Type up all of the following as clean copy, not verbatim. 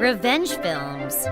Revenge films.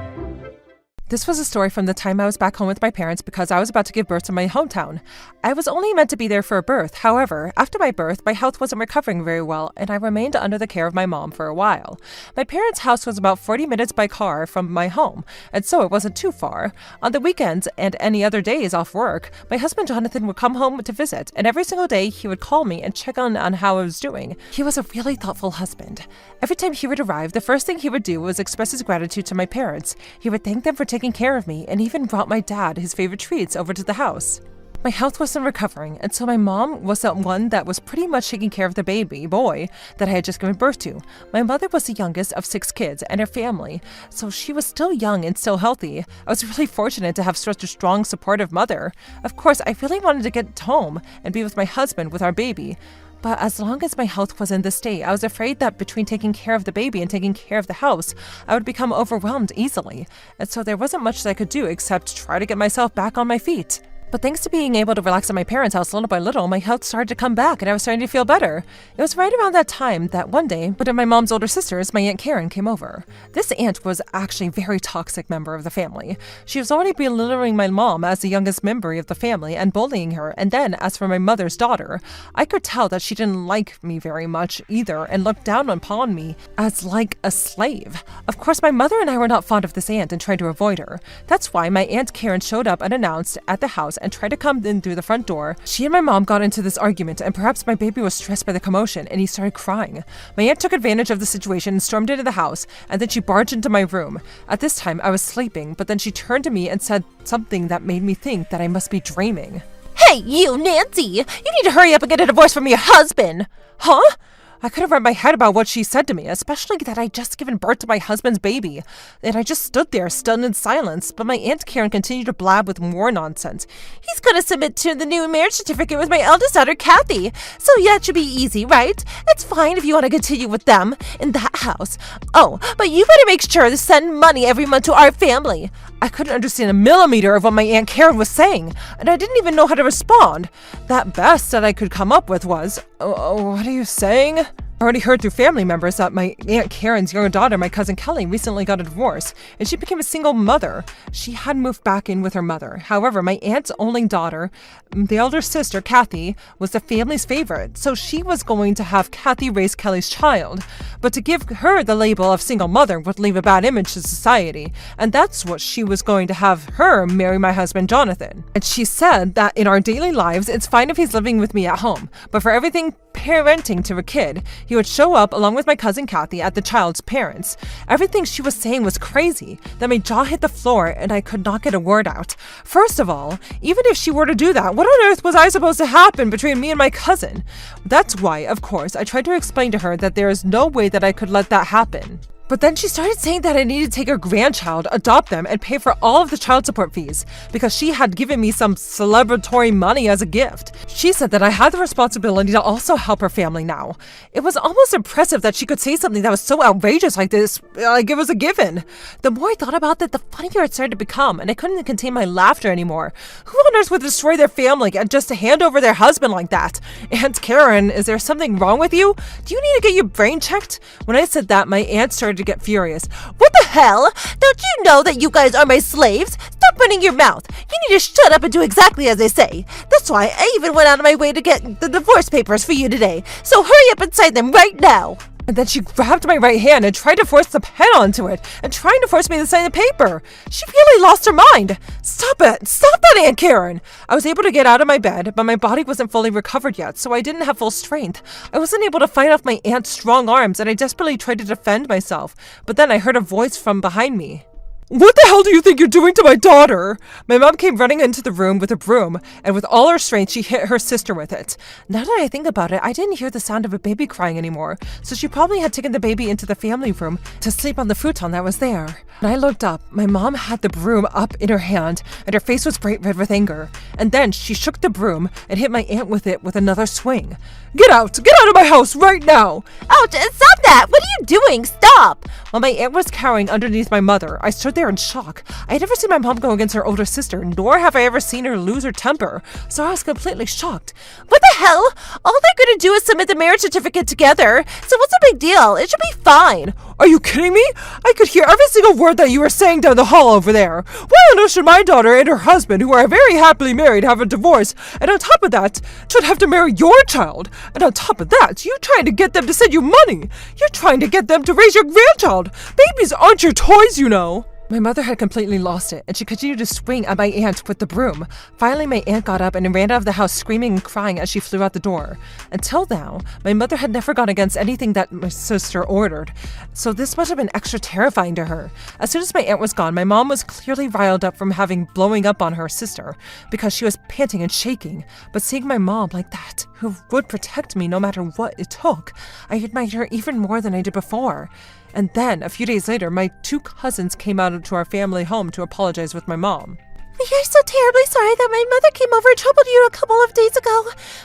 This was a story from the time I was back home with my parents because I was about to give birth to my hometown. I was only meant to be there for a birth. However, after my birth, my health wasn't recovering very well, and I remained under the care of my mom for a while. My parents' house was about 40 minutes by car from my home, and so it wasn't too far. On the weekends and any other days off work, my husband Jonathan would come home to visit, and every single day he would call me and check on how I was doing. He was a really thoughtful husband. Every time he would arrive, the first thing he would do was express his gratitude to my parents. He would thank them for taking care of me and even brought my dad his favorite treats over to the house. My health wasn't recovering, and so my mom was the one that was pretty much taking care of the baby boy that I had just given birth to. My mother was the youngest of 6 kids and her family, so she was still young and still healthy. I was really fortunate to have such a strong, supportive mother. Of course, I really wanted to get home and be with my husband with our baby. But as long as my health was in this state, I was afraid that between taking care of the baby and taking care of the house, I would become overwhelmed easily. And so there wasn't much that I could do except try to get myself back on my feet. But thanks to being able to relax at my parents' house little by little, my health started to come back and I was starting to feel better. It was right around that time that one day, one of my mom's older sisters, my Aunt Karen, came over. This aunt was actually a very toxic member of the family. She was already belittling my mom as the youngest member of the family and bullying her, and then as for my mother's daughter, I could tell that she didn't like me very much either and looked down upon me as like a slave. Of course, my mother and I were not fond of this aunt and tried to avoid her. That's why my Aunt Karen showed up unannounced at the house and tried to come in through the front door. She and my mom got into this argument, and perhaps my baby was stressed by the commotion and he started crying. My aunt took advantage of the situation and stormed into the house, and then she barged into my room. At this time, I was sleeping, but then she turned to me and said something that made me think that I must be dreaming. Hey, you, Nancy! You need to hurry up and get a divorce from your husband! Huh? I couldn't wrap my head about what she said to me, especially that I'd just given birth to my husband's baby. And I just stood there, stunned in silence, but my Aunt Karen continued to blab with more nonsense. He's gonna submit to the new marriage certificate with my eldest daughter, Kathy. So yeah, it should be easy, right? It's fine if you want to continue with them in that house. Oh, but you better make sure to send money every month to our family. I couldn't understand a millimeter of what my Aunt Karen was saying, and I didn't even know how to respond. That best that I could come up with was, what are you saying? I already heard through family members that my Aunt Karen's younger daughter, my cousin Kelly, recently got a divorce, and she became a single mother. She had moved back in with her mother. However, my aunt's only daughter, the elder sister, Kathy, was the family's favorite, so she was going to have Kathy raise Kelly's child. But to give her the label of single mother would leave a bad image to society, and that's what she was going to have her marry my husband, Jonathan. And she said that in our daily lives, it's fine if he's living with me at home, but for everything parenting to a kid, he would show up along with my cousin Kathy at the child's parents. Everything she was saying was crazy, that my jaw hit the floor and I could not get a word out. First of all, even if she were to do that, what on earth was I supposed to happen between me and my cousin? That's why, of course, I tried to explain to her that there is no way that I could let that happen. But then she started saying that I needed to take her grandchild, adopt them, and pay for all of the child support fees because she had given me some celebratory money as a gift. She said that I had the responsibility to also help her family now. It was almost impressive that she could say something that was so outrageous like this, like it was a given. The more I thought about it, the funnier it started to become, and I couldn't contain my laughter anymore. Who on earth would destroy their family and just to hand over their husband like that? Aunt Karen, is there something wrong with you? Do you need to get your brain checked? When I said that, my aunt started to get furious. What the hell? Don't you know that you guys are my slaves? Stop running your mouth. You need to shut up and do exactly as I say. That's why I even went out of my way to get the divorce papers for you today. So hurry up and sign them right now. And then she grabbed my right hand and tried to force the pen onto it and trying to force me to sign the paper. She really lost her mind. Stop it. Stop that, Aunt Karen. I was able to get out of my bed, but my body wasn't fully recovered yet, so I didn't have full strength. I wasn't able to fight off my aunt's strong arms, and I desperately tried to defend myself. But then I heard a voice from behind me. What the hell do you think you're doing to my daughter? My mom came running into the room with a broom, and with all her strength, she hit her sister with it. Now that I think about it, I didn't hear the sound of a baby crying anymore, so she probably had taken the baby into the family room to sleep on the futon that was there. When I looked up, my mom had the broom up in her hand, and her face was bright red with anger. And then she shook the broom and hit my aunt with it with another swing. Get out! Get out of my house right now! Ouch, stop that! What are you doing? Stop! While my aunt was cowering underneath my mother, I stood there in shock. I had never seen my mom go against her older sister, nor have I ever seen her lose her temper, so I was completely shocked. What the hell? All they're gonna do is submit the marriage certificate together, so what's the big deal? It should be fine. Are you kidding me? I could hear every single word that you were saying down the hall over there. Why on earth should my daughter and her husband, who are very happily married, have a divorce, and on top of that, should have to marry your child? And on top of that, you're trying to get them to send you money. You're trying to get them to raise your grandchild. Babies aren't your toys, you know. My mother had completely lost it, and she continued to swing at my aunt with the broom. Finally, my aunt got up and ran out of the house screaming and crying as she flew out the door. Until now, my mother had never gone against anything that my sister ordered, so this must have been extra terrifying to her. As soon as my aunt was gone, my mom was clearly riled up from having blowing up on her sister, because she was panting and shaking. But seeing my mom like that, who would protect me no matter what it took, I admired her even more than I did before. And then, a few days later, my 2 cousins came out to our family home to apologize with my mom. We are so terribly sorry that my mother came over and troubled you a couple of days ago.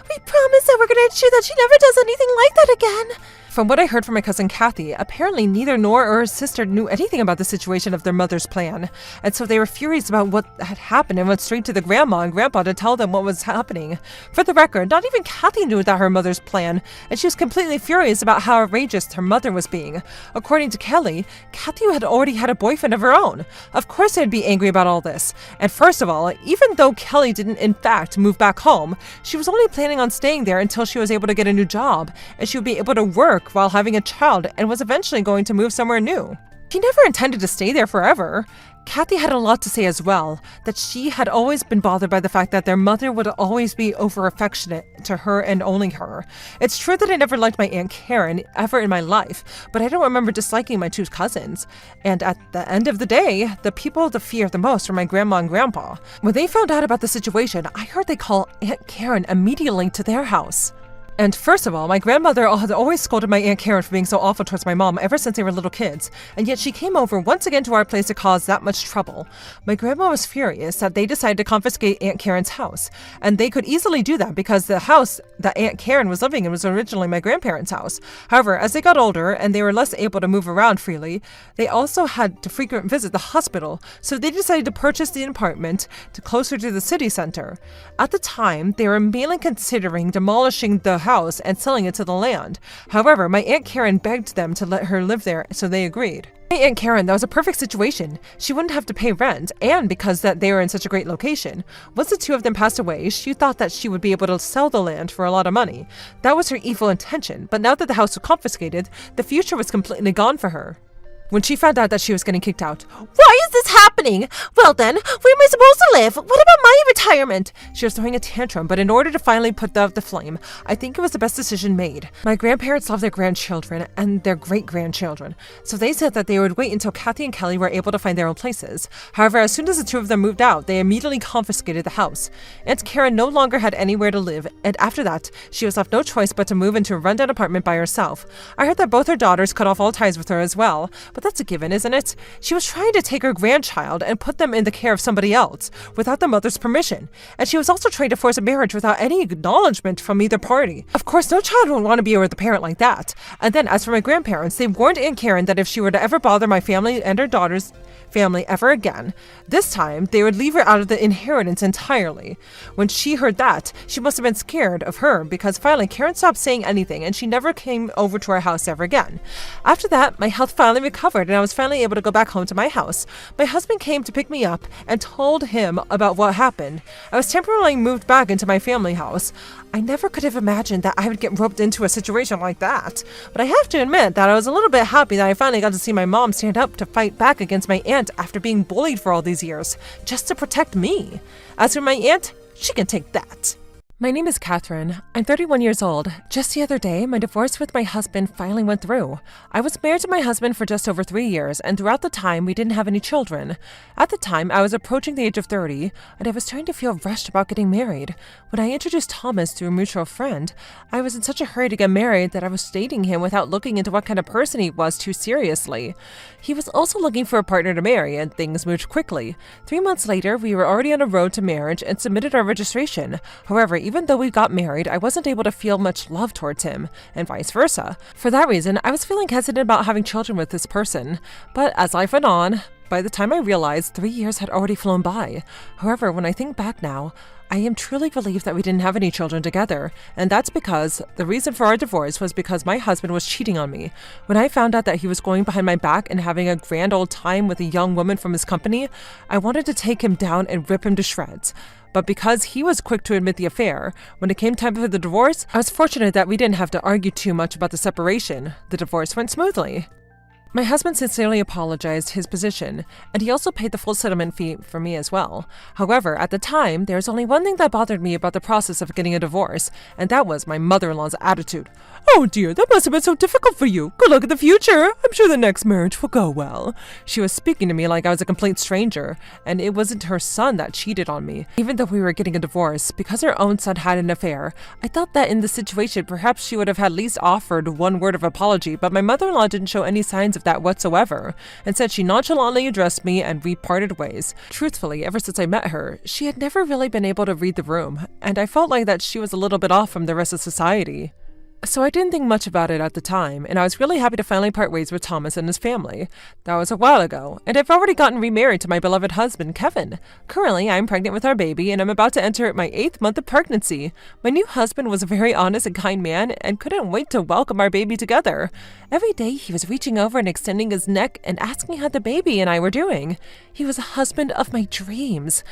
We promise that we're going to ensure that she never does anything like that again. From what I heard from my cousin Kathy, apparently neither Nor or her sister knew anything about the situation of their mother's plan, and so they were furious about what had happened and went straight to the grandma and grandpa to tell them what was happening. For the record, not even Kathy knew about her mother's plan, and she was completely furious about how outrageous her mother was being. According to Kelly, Kathy had already had a boyfriend of her own. Of course they'd be angry about all this. And first of all, even though Kelly didn't in fact move back home, she was only planning on staying there until she was able to get a new job, and she would be able to work while having a child and was eventually going to move somewhere new. She never intended to stay there forever. Kathy had a lot to say as well, that she had always been bothered by the fact that their mother would always be over-affectionate to her and only her. It's true that I never liked my Aunt Karen ever in my life, but I don't remember disliking my 2 cousins. And at the end of the day, the people to fear the most were my grandma and grandpa. When they found out about the situation, I heard they call Aunt Karen immediately to their house. And first of all, my grandmother had always scolded my Aunt Karen for being so awful towards my mom ever since they were little kids, and yet she came over once again to our place to cause that much trouble. My grandma was furious that they decided to confiscate Aunt Karen's house, and they could easily do that because the house that Aunt Karen was living in was originally my grandparents' house. However, as they got older and they were less able to move around freely, they also had to frequently visit the hospital, so they decided to purchase the apartment closer to the city center. At the time, they were mainly considering demolishing the house and selling it to the land. However, my Aunt Karen begged them to let her live there, so they agreed. My Aunt Karen, that was a perfect situation. She wouldn't have to pay rent, and because that they were in such a great location. Once the 2 of them passed away, she thought that she would be able to sell the land for a lot of money. That was her evil intention, but now that the house was confiscated, the future was completely gone for her. When she found out that she was getting kicked out, "Why is this happening? Well then, where am I supposed to live? What about my retirement?" She was throwing a tantrum, but in order to finally put out the flame, I think it was the best decision made. My grandparents loved their grandchildren and their great-grandchildren, so they said that they would wait until Kathy and Kelly were able to find their own places. However, as soon as the 2 of them moved out, they immediately confiscated the house. Aunt Karen no longer had anywhere to live, and after that, she was left no choice but to move into a rundown apartment by herself. I heard that both her daughters cut off all ties with her as well, but that's a given, isn't it? She was trying to take her grandchild and put them in the care of somebody else without the mother's permission, and she was also trying to force a marriage without any acknowledgement from either party. Of course, no child would want to be with a parent like that. And then, as for my grandparents, they warned Aunt Karen that if she were to ever bother my family and her daughter's family ever again, this time they would leave her out of the inheritance entirely. When she heard that, she must have been scared of her, because finally Karen stopped saying anything and she never came over to our house ever again. After that, my health finally recovered and I was finally able to go back home to my house. My husband came to pick me up and told him about what happened. I was temporarily moved back into my family house. I never could have imagined that I would get roped into a situation like that, but I have to admit that I was a little bit happy that I finally got to see my mom stand up to fight back against my aunt after being bullied for all these years, just to protect me. As for my aunt, she can take that. My name is Catherine. I'm 31 years old. Just the other day, my divorce with my husband finally went through. I was married to my husband for just over 3 years, and throughout the time, we didn't have any children. At the time, I was approaching the age of 30, and I was starting to feel rushed about getting married. When I introduced Thomas through a mutual friend, I was in such a hurry to get married that I was dating him without looking into what kind of person he was too seriously. He was also looking for a partner to marry, and things moved quickly. 3 months later, we were already on a road to marriage and submitted our registration. However, even even though we got married, I wasn't able to feel much love towards him, and vice versa. For that reason, I was feeling hesitant about having children with this person. But as life went on, by the time I realized, 3 years had already flown by. However, when I think back now, I am truly relieved that we didn't have any children together, and that's because the reason for our divorce was because my husband was cheating on me. When I found out that he was going behind my back and having a grand old time with a young woman from his company, I wanted to take him down and rip him to shreds. But because he was quick to admit the affair, when it came time for the divorce, I was fortunate that we didn't have to argue too much about the separation. The divorce went smoothly. My husband sincerely apologized his position, and he also paid the full settlement fee for me as well. However, at the time, there was only one thing that bothered me about the process of getting a divorce, and that was my mother-in-law's attitude. "Oh dear, that must have been so difficult for you. Good luck in the future. I'm sure the next marriage will go well." She was speaking to me like I was a complete stranger, and it wasn't her son that cheated on me. Even though we were getting a divorce, because her own son had an affair, I thought that in this situation perhaps she would have at least offered one word of apology, but my mother-in-law didn't show any signs of that whatsoever. Instead, she nonchalantly addressed me and we parted ways. Truthfully, ever since I met her, she had never really been able to read the room, and I felt like that she was a little bit off from the rest of society. So I didn't think much about it at the time, and I was really happy to finally part ways with Thomas and his family. That was a while ago, and I've already gotten remarried to my beloved husband, Kevin. Currently, I'm pregnant with our baby, and I'm about to enter my 8th month of pregnancy. My new husband was a very honest and kind man, and couldn't wait to welcome our baby together. Every day, he was reaching over and extending his neck and asking how the baby and I were doing. He was a husband of my dreams.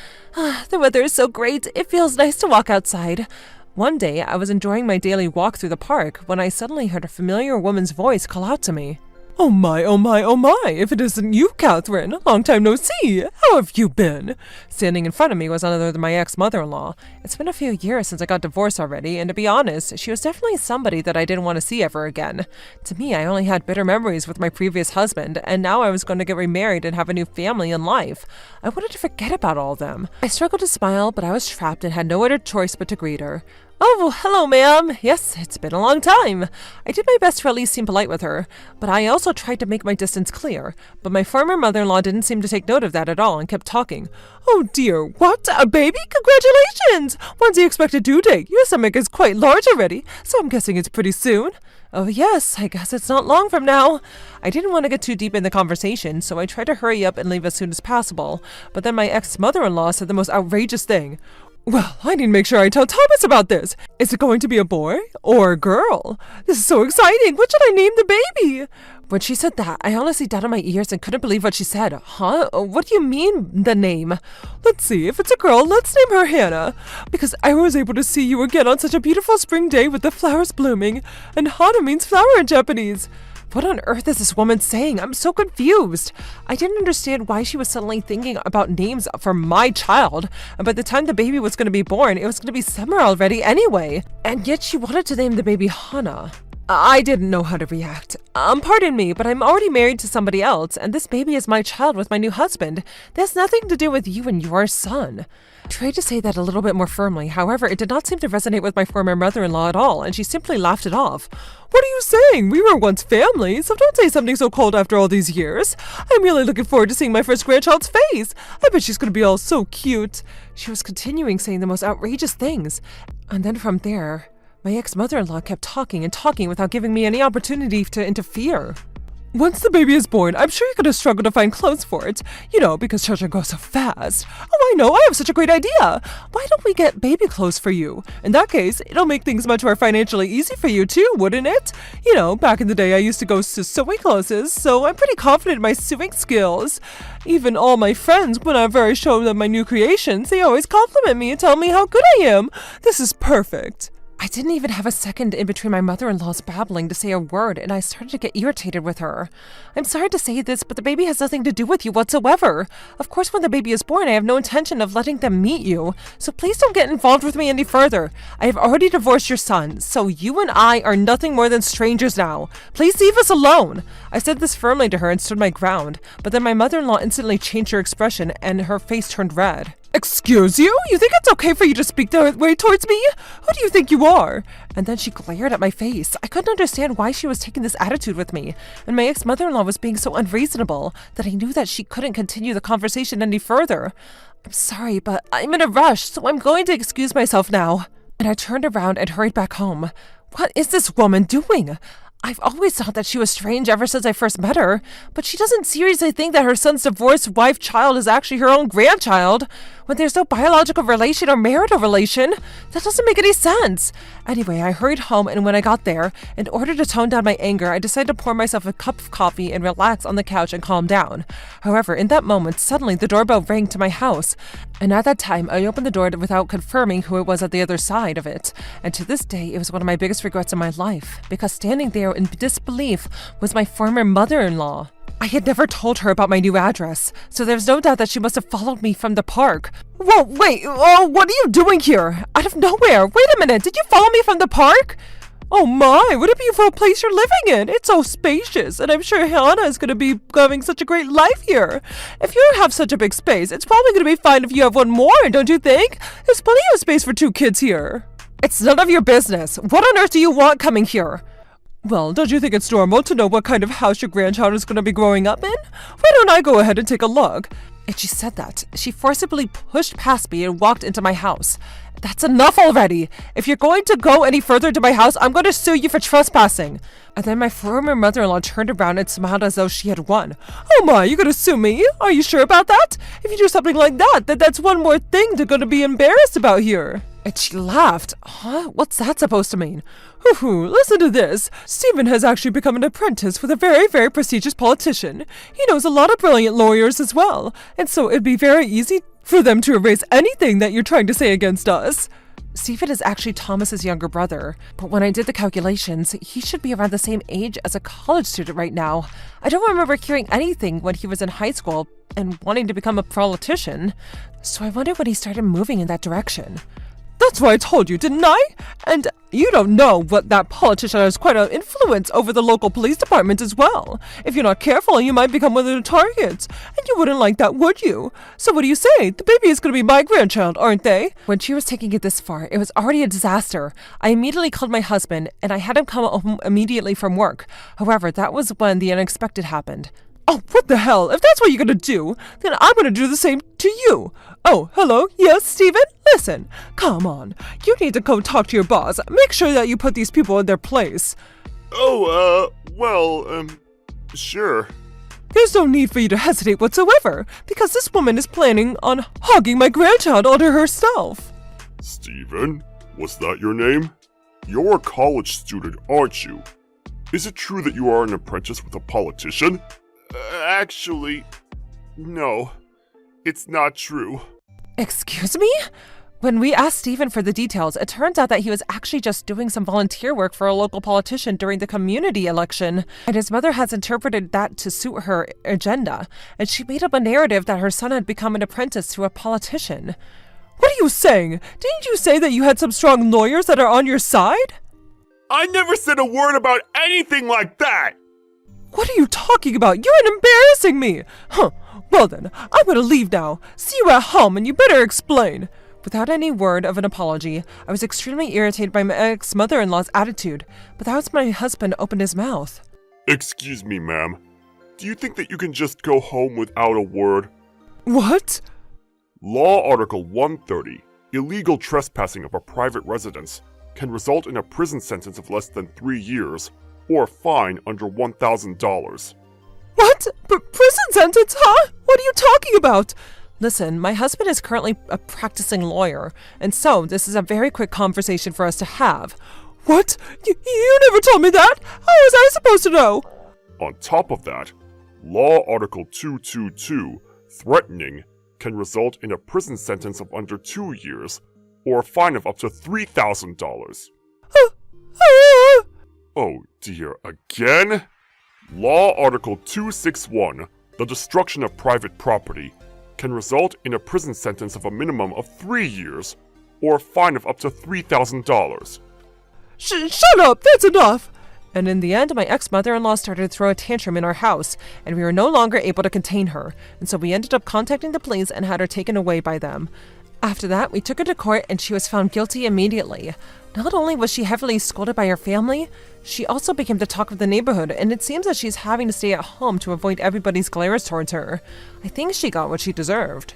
The weather is so great, it feels nice to walk outside. One day, I was enjoying my daily walk through the park when I suddenly heard a familiar woman's voice call out to me. "Oh my, oh my, oh my, if it isn't you, Catherine! Long time no see! How have you been?" Standing in front of me was none other than my ex-mother-in-law. It's been a few years since I got divorced already, and to be honest, she was definitely somebody that I didn't want to see ever again. To me, I only had bitter memories with my previous husband, and now I was going to get remarried and have a new family and life. I wanted to forget about all of them. I struggled to smile, but I was trapped and had no other choice but to greet her. "Oh, hello, ma'am. Yes, it's been a long time." I did my best to at least seem polite with her, but I also tried to make my distance clear. But my former mother-in-law didn't seem to take note of that at all and kept talking. "Oh dear, what? A baby? Congratulations! When's the expected due date? Your stomach is quite large already, so I'm guessing it's pretty soon." "Oh yes, I guess it's not long from now." I didn't want to get too deep in the conversation, so I tried to hurry up and leave as soon as possible. But then my ex-mother-in-law said the most outrageous thing. "Well, I need to make sure I tell Thomas about this. Is it going to be a boy or a girl? This is so exciting. What should I name the baby?" When she said that, I honestly doubted my ears and couldn't believe what she said. "Huh? What do you mean, the name?" "Let's see, if it's a girl, let's name her Hannah. Because I was able to see you again on such a beautiful spring day with the flowers blooming. And Hana means flower in Japanese." What on earth is this woman saying? I'm so confused. I didn't understand why she was suddenly thinking about names for my child, and by the time the baby was going to be born, it was going to be summer already anyway. And yet she wanted to name the baby Hana. I didn't know how to react. Pardon me, but I'm already married to somebody else, and this baby is my child with my new husband. That has nothing to do with you and your son. I tried to say that a little bit more firmly, however, it did not seem to resonate with my former mother-in-law at all, and she simply laughed it off. "What are you saying? We were once family, so don't say something so cold after all these years. I'm really looking forward to seeing my first grandchild's face. I bet she's going to be all so cute." She was continuing saying the most outrageous things, and then from there, my ex-mother-in-law kept talking and talking without giving me any opportunity to interfere. "Once the baby is born, I'm sure you're going to struggle to find clothes for it. You know, because children grow so fast. Oh, I know, I have such a great idea. Why don't we get baby clothes for you? In that case, it'll make things much more financially easy for you too, wouldn't it? You know, back in the day, I used to go to sewing classes, so I'm pretty confident in my sewing skills. Even all my friends, whenever I show them my new creations, they always compliment me and tell me how good I am. This is perfect." I didn't even have a second in between my mother-in-law's babbling to say a word, and I started to get irritated with her. "I'm sorry to say this, but the baby has nothing to do with you whatsoever. Of course, when the baby is born, I have no intention of letting them meet you, so please don't get involved with me any further. I have already divorced your son, so you and I are nothing more than strangers now. Please leave us alone." I said this firmly to her and stood my ground, but then my mother-in-law instantly changed her expression and her face turned red. "Excuse you? You think it's okay for you to speak that way towards me? Who do you think you are?" And then she glared at my face. I couldn't understand why she was taking this attitude with me, and my ex-mother-in-law was being so unreasonable that I knew that she couldn't continue the conversation any further. "I'm sorry, but I'm in a rush, so I'm going to excuse myself now." and I turned around and hurried back home. What is this woman doing? I've always thought that she was strange ever since I first met her, but she doesn't seriously think that her son's divorced wife child is actually her own grandchild, when there's no biological relation or marital relation. That doesn't make any sense. Anyway, I hurried home, and when I got there, in order to tone down my anger, I decided to pour myself a cup of coffee and relax on the couch and calm down. However, in that moment, suddenly the doorbell rang to my house, and at that time, I opened the door without confirming who it was at the other side of it, and to this day, it was one of my biggest regrets in my life, because standing there in disbelief was my former mother-in-law. I had never told her about my new address, so there's no doubt that she must have followed me from the park. Whoa, wait, what are you doing here? Out of nowhere, wait a minute, did you follow me from the park? Oh my, what a beautiful place you're living in. It's so spacious, and I'm sure Hannah is going to be having such a great life here. If you have such a big space, it's probably going to be fine if you have one more, don't you think? There's plenty of space for 2 kids here. It's none of your business. What on earth do you want coming here? Well, don't you think it's normal to know what kind of house your grandchild is going to be growing up in? Why don't I go ahead and take a look? And she said that. She forcibly pushed past me and walked into my house. That's enough already. If you're going to go any further into my house, I'm going to sue you for trespassing. And then my former mother-in-law turned around and smiled as though she had won. Oh my, you're going to sue me? Are you sure about that? If you do something like that, then that's one more thing they're going to be embarrassed about here. And she laughed. Huh? What's that supposed to mean? Hoo-hoo, listen to this. Stephen has actually become an apprentice with a very, very prestigious politician. He knows a lot of brilliant lawyers as well, and so it'd be very easy for them to erase anything that you're trying to say against us. Stephen is actually Thomas's younger brother, but when I did the calculations, he should be around the same age as a college student right now. I don't remember hearing anything when he was in high school and wanting to become a politician, so I wonder when he started moving in that direction. That's what I told you, didn't I? And you don't know what that politician has quite an influence over the local police department as well. If you're not careful, you might become one of the targets. And you wouldn't like that, would you? So what do you say? The baby is going to be my grandchild, aren't they? When she was taking it this far, it was already a disaster. I immediately called my husband, and I had him come home immediately from work. However, that was when the unexpected happened. Oh, what the hell? If that's what you're gonna do, then I'm gonna do the same to you. Oh, hello? Yes, Stephen? Listen, come on. You need to go talk to your boss. Make sure that you put these people in their place. Sure. There's no need for you to hesitate whatsoever, because this woman is planning on hogging my grandchild all to herself. Stephen, was that your name? You're a college student, aren't you? Is it true that you are an apprentice with a politician? Actually, no. It's not true. Excuse me? When we asked Stephen for the details, it turns out that he was actually just doing some volunteer work for a local politician during the community election, and his mother has interpreted that to suit her agenda, and she made up a narrative that her son had become an apprentice to a politician. What are you saying? Didn't you say that you had some strong lawyers that are on your side? I never said a word about anything like that! What are you talking about? You're embarrassing me! Huh. Well then, I'm gonna leave now. See you at home, and you better explain. Without any word of an apology, I was extremely irritated by my ex-mother-in-law's attitude, but that was when my husband opened his mouth. Excuse me, ma'am. Do you think that you can just go home without a word? What? Law Article 130, illegal trespassing of a private residence, can result in a prison sentence of less than 3 years, or a fine under $1,000. What? Prison sentence, huh? What are you talking about? Listen, my husband is currently a practicing lawyer, and so this is a very quick conversation for us to have. What? You never told me that? How was I supposed to know? On top of that, Law Article 222, threatening, can result in a prison sentence of under 2 years, or a fine of up to $3,000. Oh dear, again? Law Article 261, the destruction of private property, can result in a prison sentence of a minimum of 3 years, or a fine of up to $3,000. Shut up! That's enough! And in the end, my ex-mother-in-law started to throw a tantrum in our house, and we were no longer able to contain her, and so we ended up contacting the police and had her taken away by them. After that, we took her to court and she was found guilty immediately. Not only was she heavily scolded by her family, she also became the talk of the neighborhood, and it seems that she's having to stay at home to avoid everybody's glares towards her. I think she got what she deserved.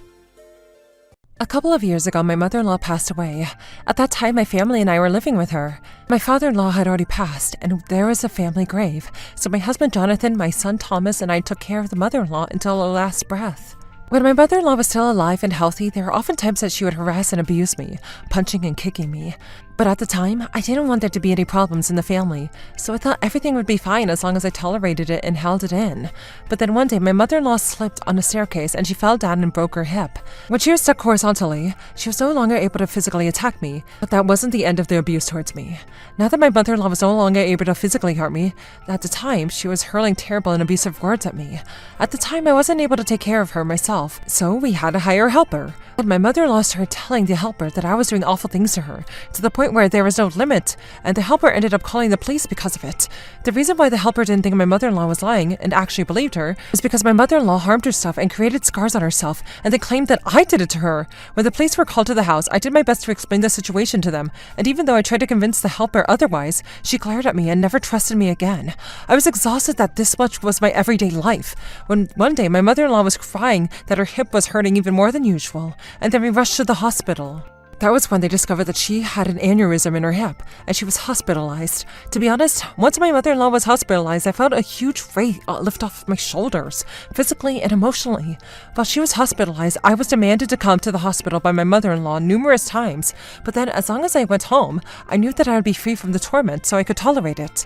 A couple of years ago, my mother-in-law passed away. At that time, my family and I were living with her. My father-in-law had already passed, and there was a family grave. So my husband Jonathan, my son Thomas, and I took care of the mother-in-law until her last breath. When my mother-in-law was still alive and healthy, there were often times that she would harass and abuse me, punching and kicking me. But at the time, I didn't want there to be any problems in the family, so I thought everything would be fine as long as I tolerated it and held it in. But then one day, my mother-in-law slipped on a staircase and she fell down and broke her hip. When she was stuck horizontally, she was no longer able to physically attack me, but that wasn't the end of the abuse towards me. Now that my mother-in-law was no longer able to physically hurt me, at the time, she was hurling terrible and abusive words at me. At the time, I wasn't able to take care of her myself, so we had to hire a helper. But my mother-in-law started telling the helper that I was doing awful things to her, to the point where there was no limit, and the helper ended up calling the police because of it. The reason why the helper didn't think my mother-in-law was lying and actually believed her is because my mother-in-law harmed herself and created scars on herself, and they claimed that I did it to her. When the police were called to the house, I did my best to explain the situation to them, and even though I tried to convince the helper otherwise, she glared at me and never trusted me again. I was exhausted that this much was my everyday life. When one day my mother-in-law was crying that her hip was hurting even more than usual, and then we rushed to the hospital. That was when they discovered that she had an aneurysm in her hip, and she was hospitalized. To be honest, once my mother-in-law was hospitalized, I felt a huge weight lift off my shoulders, physically and emotionally. While she was hospitalized, I was demanded to come to the hospital by my mother-in-law numerous times, but then as long as I went home, I knew that I would be free from the torment, so I could tolerate it.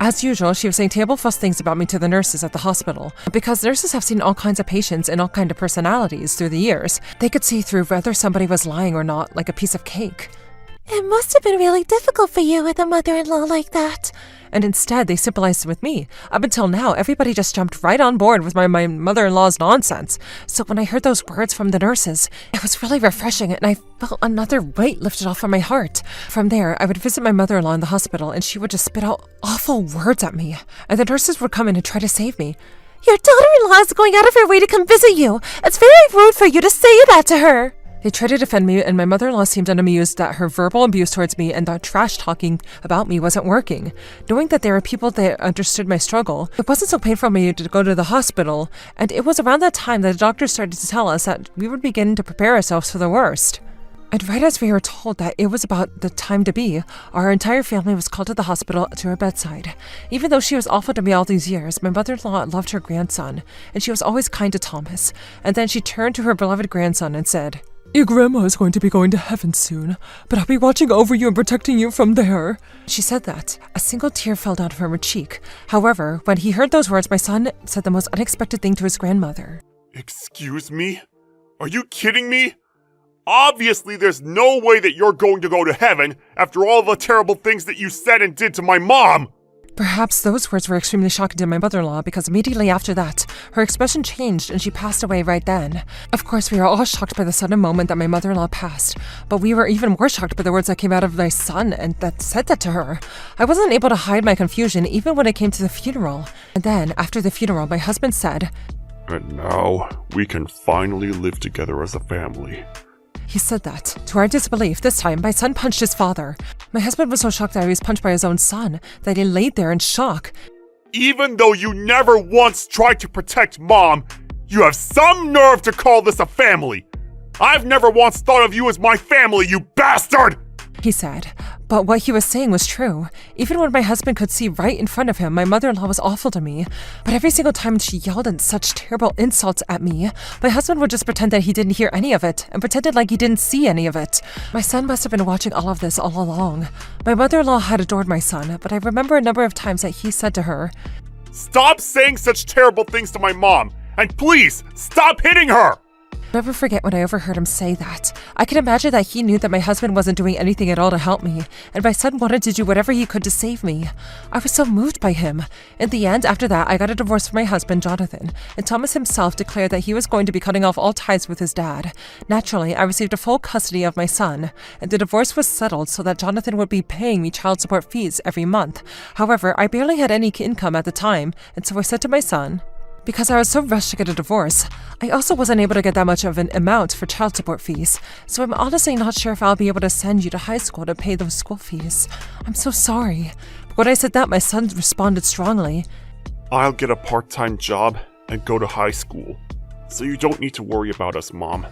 As usual, she was saying terrible false things about me to the nurses at the hospital. Because nurses have seen all kinds of patients and all kinds of personalities through the years, they could see through whether somebody was lying or not, like a piece of cake. It must have been really difficult for you with a mother-in-law like that. And instead, they sympathized with me. Up until now, everybody just jumped right on board with my mother-in-law's nonsense. So when I heard those words from the nurses, it was really refreshing, and I felt another weight lifted off from my heart. From there, I would visit my mother-in-law in the hospital, and she would just spit out awful words at me. And the nurses would come in and try to save me. Your daughter-in-law is going out of her way to come visit you. It's very rude for you to say that to her. They tried to defend me, and my mother-in-law seemed unamused that her verbal abuse towards me and the trash talking about me wasn't working. Knowing that there were people that understood my struggle, it wasn't so painful for me to go to the hospital, and it was around that time that the doctors started to tell us that we would begin to prepare ourselves for the worst. And right as we were told that it was about the time to be, our entire family was called to the hospital to her bedside. Even though she was awful to me all these years, my mother-in-law loved her grandson, and she was always kind to Thomas. And then she turned to her beloved grandson and said, "Your grandma is going to be going to heaven soon, but I'll be watching over you and protecting you from there." She said that. A single tear fell down from her cheek. However, when he heard those words, my son said the most unexpected thing to his grandmother. Excuse me? Are you kidding me? Obviously, there's no way that you're going to go to heaven after all the terrible things that you said and did to my mom! Perhaps those words were extremely shocking to my mother-in-law because immediately after that, her expression changed and she passed away right then. Of course, we were all shocked by the sudden moment that my mother-in-law passed, but we were even more shocked by the words that came out of my son and that said that to her. I wasn't able to hide my confusion even when it came to the funeral. And then, after the funeral, my husband said, "And now, we can finally live together as a family." He said that. To our disbelief, this time, my son punched his father. My husband was so shocked that he was punched by his own son that he laid there in shock. Even though you never once tried to protect Mom, you have some nerve to call this a family! I've never once thought of you as my family, you bastard! He said. But what he was saying was true. Even when my husband could see right in front of him, my mother-in-law was awful to me. But every single time she yelled in such terrible insults at me, my husband would just pretend that he didn't hear any of it and pretended like he didn't see any of it. My son must have been watching all of this all along. My mother-in-law had adored my son, but I remember a number of times that he said to her, "Stop saying such terrible things to my mom, and please, stop hitting her!" I'll never forget when I overheard him say that. I can imagine that he knew that my husband wasn't doing anything at all to help me, and my son wanted to do whatever he could to save me. I was so moved by him. In the end, after that, I got a divorce from my husband, Jonathan, and Thomas himself declared that he was going to be cutting off all ties with his dad. Naturally, I received a full custody of my son, and the divorce was settled so that Jonathan would be paying me child support fees every month. However, I barely had any income at the time, and so I said to my son, because I was so rushed to get a divorce, I also wasn't able to get that much of an amount for child support fees, so I'm honestly not sure if I'll be able to send you to high school to pay those school fees. I'm so sorry. But when I said that, my son responded strongly. "I'll get a part-time job and go to high school, so you don't need to worry about us, Mom."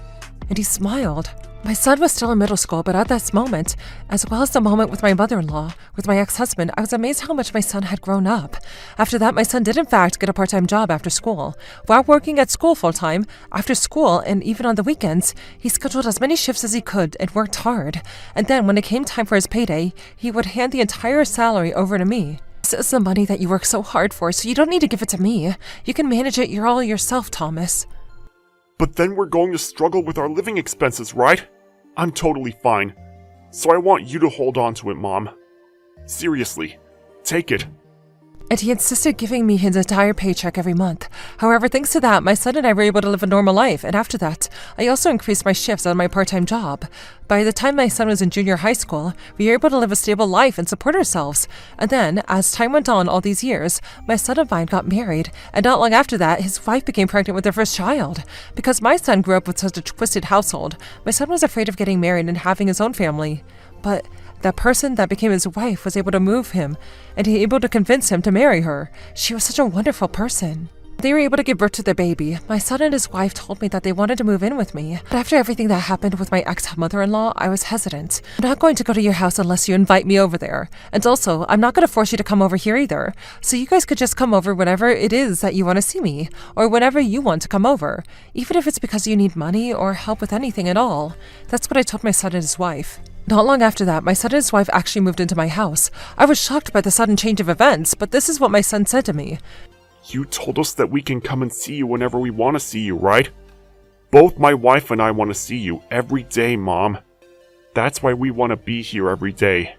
and he smiled. My son was still in middle school, but at this moment, as well as the moment with my mother-in-law, with my ex-husband, I was amazed how much my son had grown up. After that, my son did in fact get a part-time job after school. While working at school full-time, after school, and even on the weekends, he scheduled as many shifts as he could and worked hard. And then, when it came time for his payday, he would hand the entire salary over to me. This is the money that you work so hard for, so you don't need to give it to me. You can manage it all yourself, Thomas. But then we're going to struggle with our living expenses, right? I'm totally fine. So I want you to hold on to it, Mom. Seriously, take it. And he insisted giving me his entire paycheck every month. However, thanks to that, my son and I were able to live a normal life, and after that, I also increased my shifts on my part-time job. By the time my son was in junior high school, we were able to live a stable life and support ourselves. And then, as time went on all these years, my son and mine got married, and not long after that, his wife became pregnant with their first child. Because my son grew up with such a twisted household, my son was afraid of getting married and having his own family. But the person that became his wife was able to move him, and he was able to convince him to marry her. She was such a wonderful person. They were able to give birth to their baby. My son and his wife told me that they wanted to move in with me. But after everything that happened with my ex-mother-in-law, I was hesitant. I'm not going to go to your house unless you invite me over there. And also, I'm not going to force you to come over here either. So you guys could just come over whenever it is that you want to see me, or whenever you want to come over, even if it's because you need money or help with anything at all. That's what I told my son and his wife. Not long after that, my son and his wife actually moved into my house. I was shocked by the sudden change of events, but this is what my son said to me. You told us that we can come and see you whenever we want to see you, right? Both my wife and I want to see you every day, Mom. That's why we want to be here every day.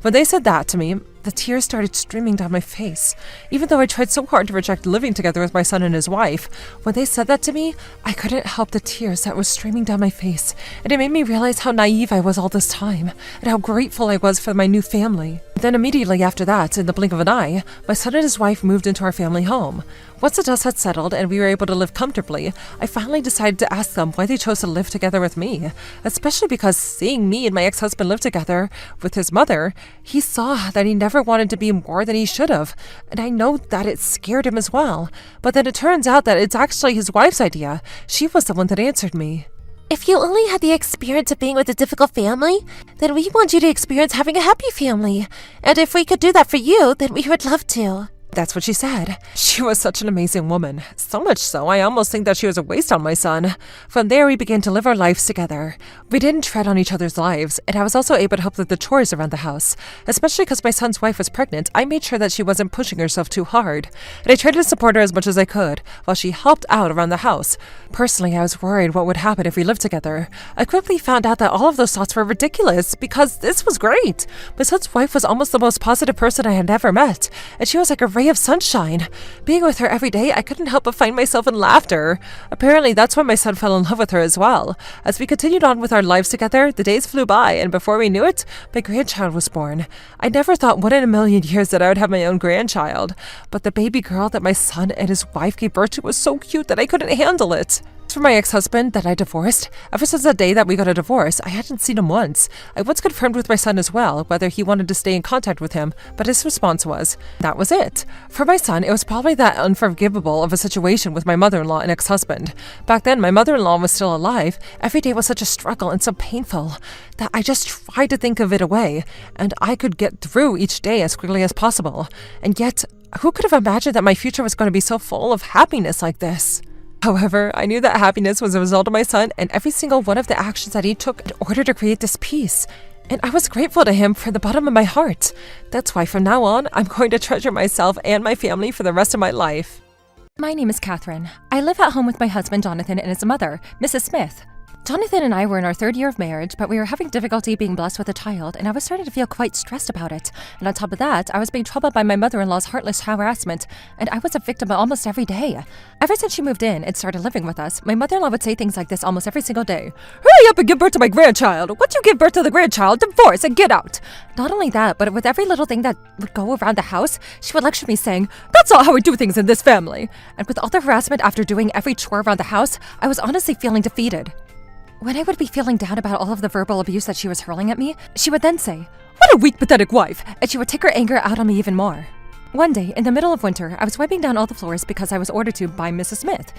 When they said that to me, the tears started streaming down my face. Even though I tried so hard to reject living together with my son and his wife, when they said that to me, I couldn't help the tears that was streaming down my face, and it made me realize how naive I was all this time, and how grateful I was for my new family. Then immediately after that, in the blink of an eye, my son and his wife moved into our family home. Once the dust had settled and we were able to live comfortably, I finally decided to ask them why they chose to live together with me, especially because seeing me and my ex-husband live together with his mother, he saw that he never wanted to be more than he should have, and I know that it scared him as well. But then it turns out that it's actually his wife's idea. She was the one that answered me. If you only had the experience of being with a difficult family, then we want you to experience having a happy family. And if we could do that for you, then we would love to. That's what she said. She was such an amazing woman. So much so, I almost think that she was a waste on my son. From there, we began to live our lives together. We didn't tread on each other's lives, and I was also able to help with the chores around the house. Especially because my son's wife was pregnant, I made sure that she wasn't pushing herself too hard. And I tried to support her as much as I could, while she helped out around the house. Personally, I was worried what would happen if we lived together. I quickly found out that all of those thoughts were ridiculous, because this was great. My son's wife was almost the most positive person I had ever met, and she was like a ray of sunshine. Being with her every day, I couldn't help but find myself in laughter. Apparently, that's when my son fell in love with her as well. As we continued on with our lives together, the days flew by, and before we knew it, my grandchild was born. I never thought 1 in a million years that I would have my own grandchild, but the baby girl that my son and his wife gave birth to was so cute that I couldn't handle it. For my ex-husband that I divorced, ever since the day that we got a divorce, I hadn't seen him once. I once confirmed with my son as well whether he wanted to stay in contact with him, but his response was, that was it. For my son, it was probably that unforgivable of a situation with my mother-in-law and ex-husband. Back then, my mother-in-law was still alive. Every day was such a struggle and so painful that I just tried to think of it away, and I could get through each day as quickly as possible. And yet, who could have imagined that my future was going to be so full of happiness like this? However, I knew that happiness was a result of my son and every single one of the actions that he took in order to create this peace. And I was grateful to him from the bottom of my heart. That's why from now on, I'm going to treasure myself and my family for the rest of my life. My name is Catherine. I live at home with my husband Jonathan and his mother, Mrs. Smith. Jonathan and I were in our 3rd year of marriage, but we were having difficulty being blessed with a child, and I was starting to feel quite stressed about it. And on top of that, I was being troubled by my mother-in-law's heartless harassment, and I was a victim almost every day. Ever since she moved in and started living with us, my mother-in-law would say things like this almost every single day. Hurry up and give birth to my grandchild! Once you give birth to the grandchild, divorce and get out! Not only that, but with every little thing that would go around the house, she would lecture me saying, that's not how we do things in this family! And with all the harassment after doing every chore around the house, I was honestly feeling defeated. When I would be feeling down about all of the verbal abuse that she was hurling at me, she would then say, what a weak, pathetic wife, and she would take her anger out on me even more. One day, in the middle of winter, I was wiping down all the floors because I was ordered to by Mrs. Smith.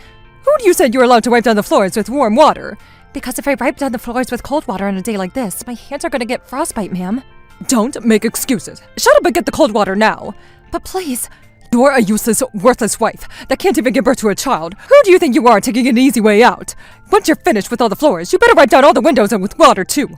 Who do you say you're allowed to wipe down the floors with warm water? Because if I wipe down the floors with cold water on a day like this, my hands are gonna get frostbite, ma'am. Don't make excuses. Shut up and get the cold water now. But please. You're a useless, worthless wife that can't even give birth to a child. Who do you think you are taking an easy way out? Once you're finished with all the floors, you better wipe down all the windows and with water too.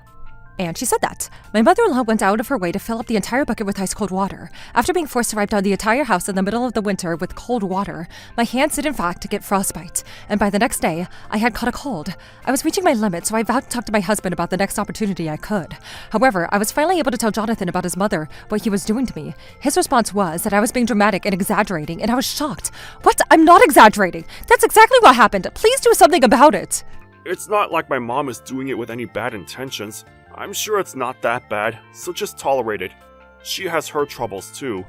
And she said that. My mother-in-law went out of her way to fill up the entire bucket with ice-cold water. After being forced to wipe down the entire house in the middle of the winter with cold water, my hands did in fact get frostbite, and by the next day, I had caught a cold. I was reaching my limit, so I vowed to talk to my husband about the next opportunity I could. However, I was finally able to tell Jonathan about his mother, what he was doing to me. His response was that I was being dramatic and exaggerating, and I was shocked. What? I'm not exaggerating! That's exactly what happened! Please do something about it! It's not like my mom is doing it with any bad intentions. I'm sure it's not that bad, so just tolerate it. She has her troubles too.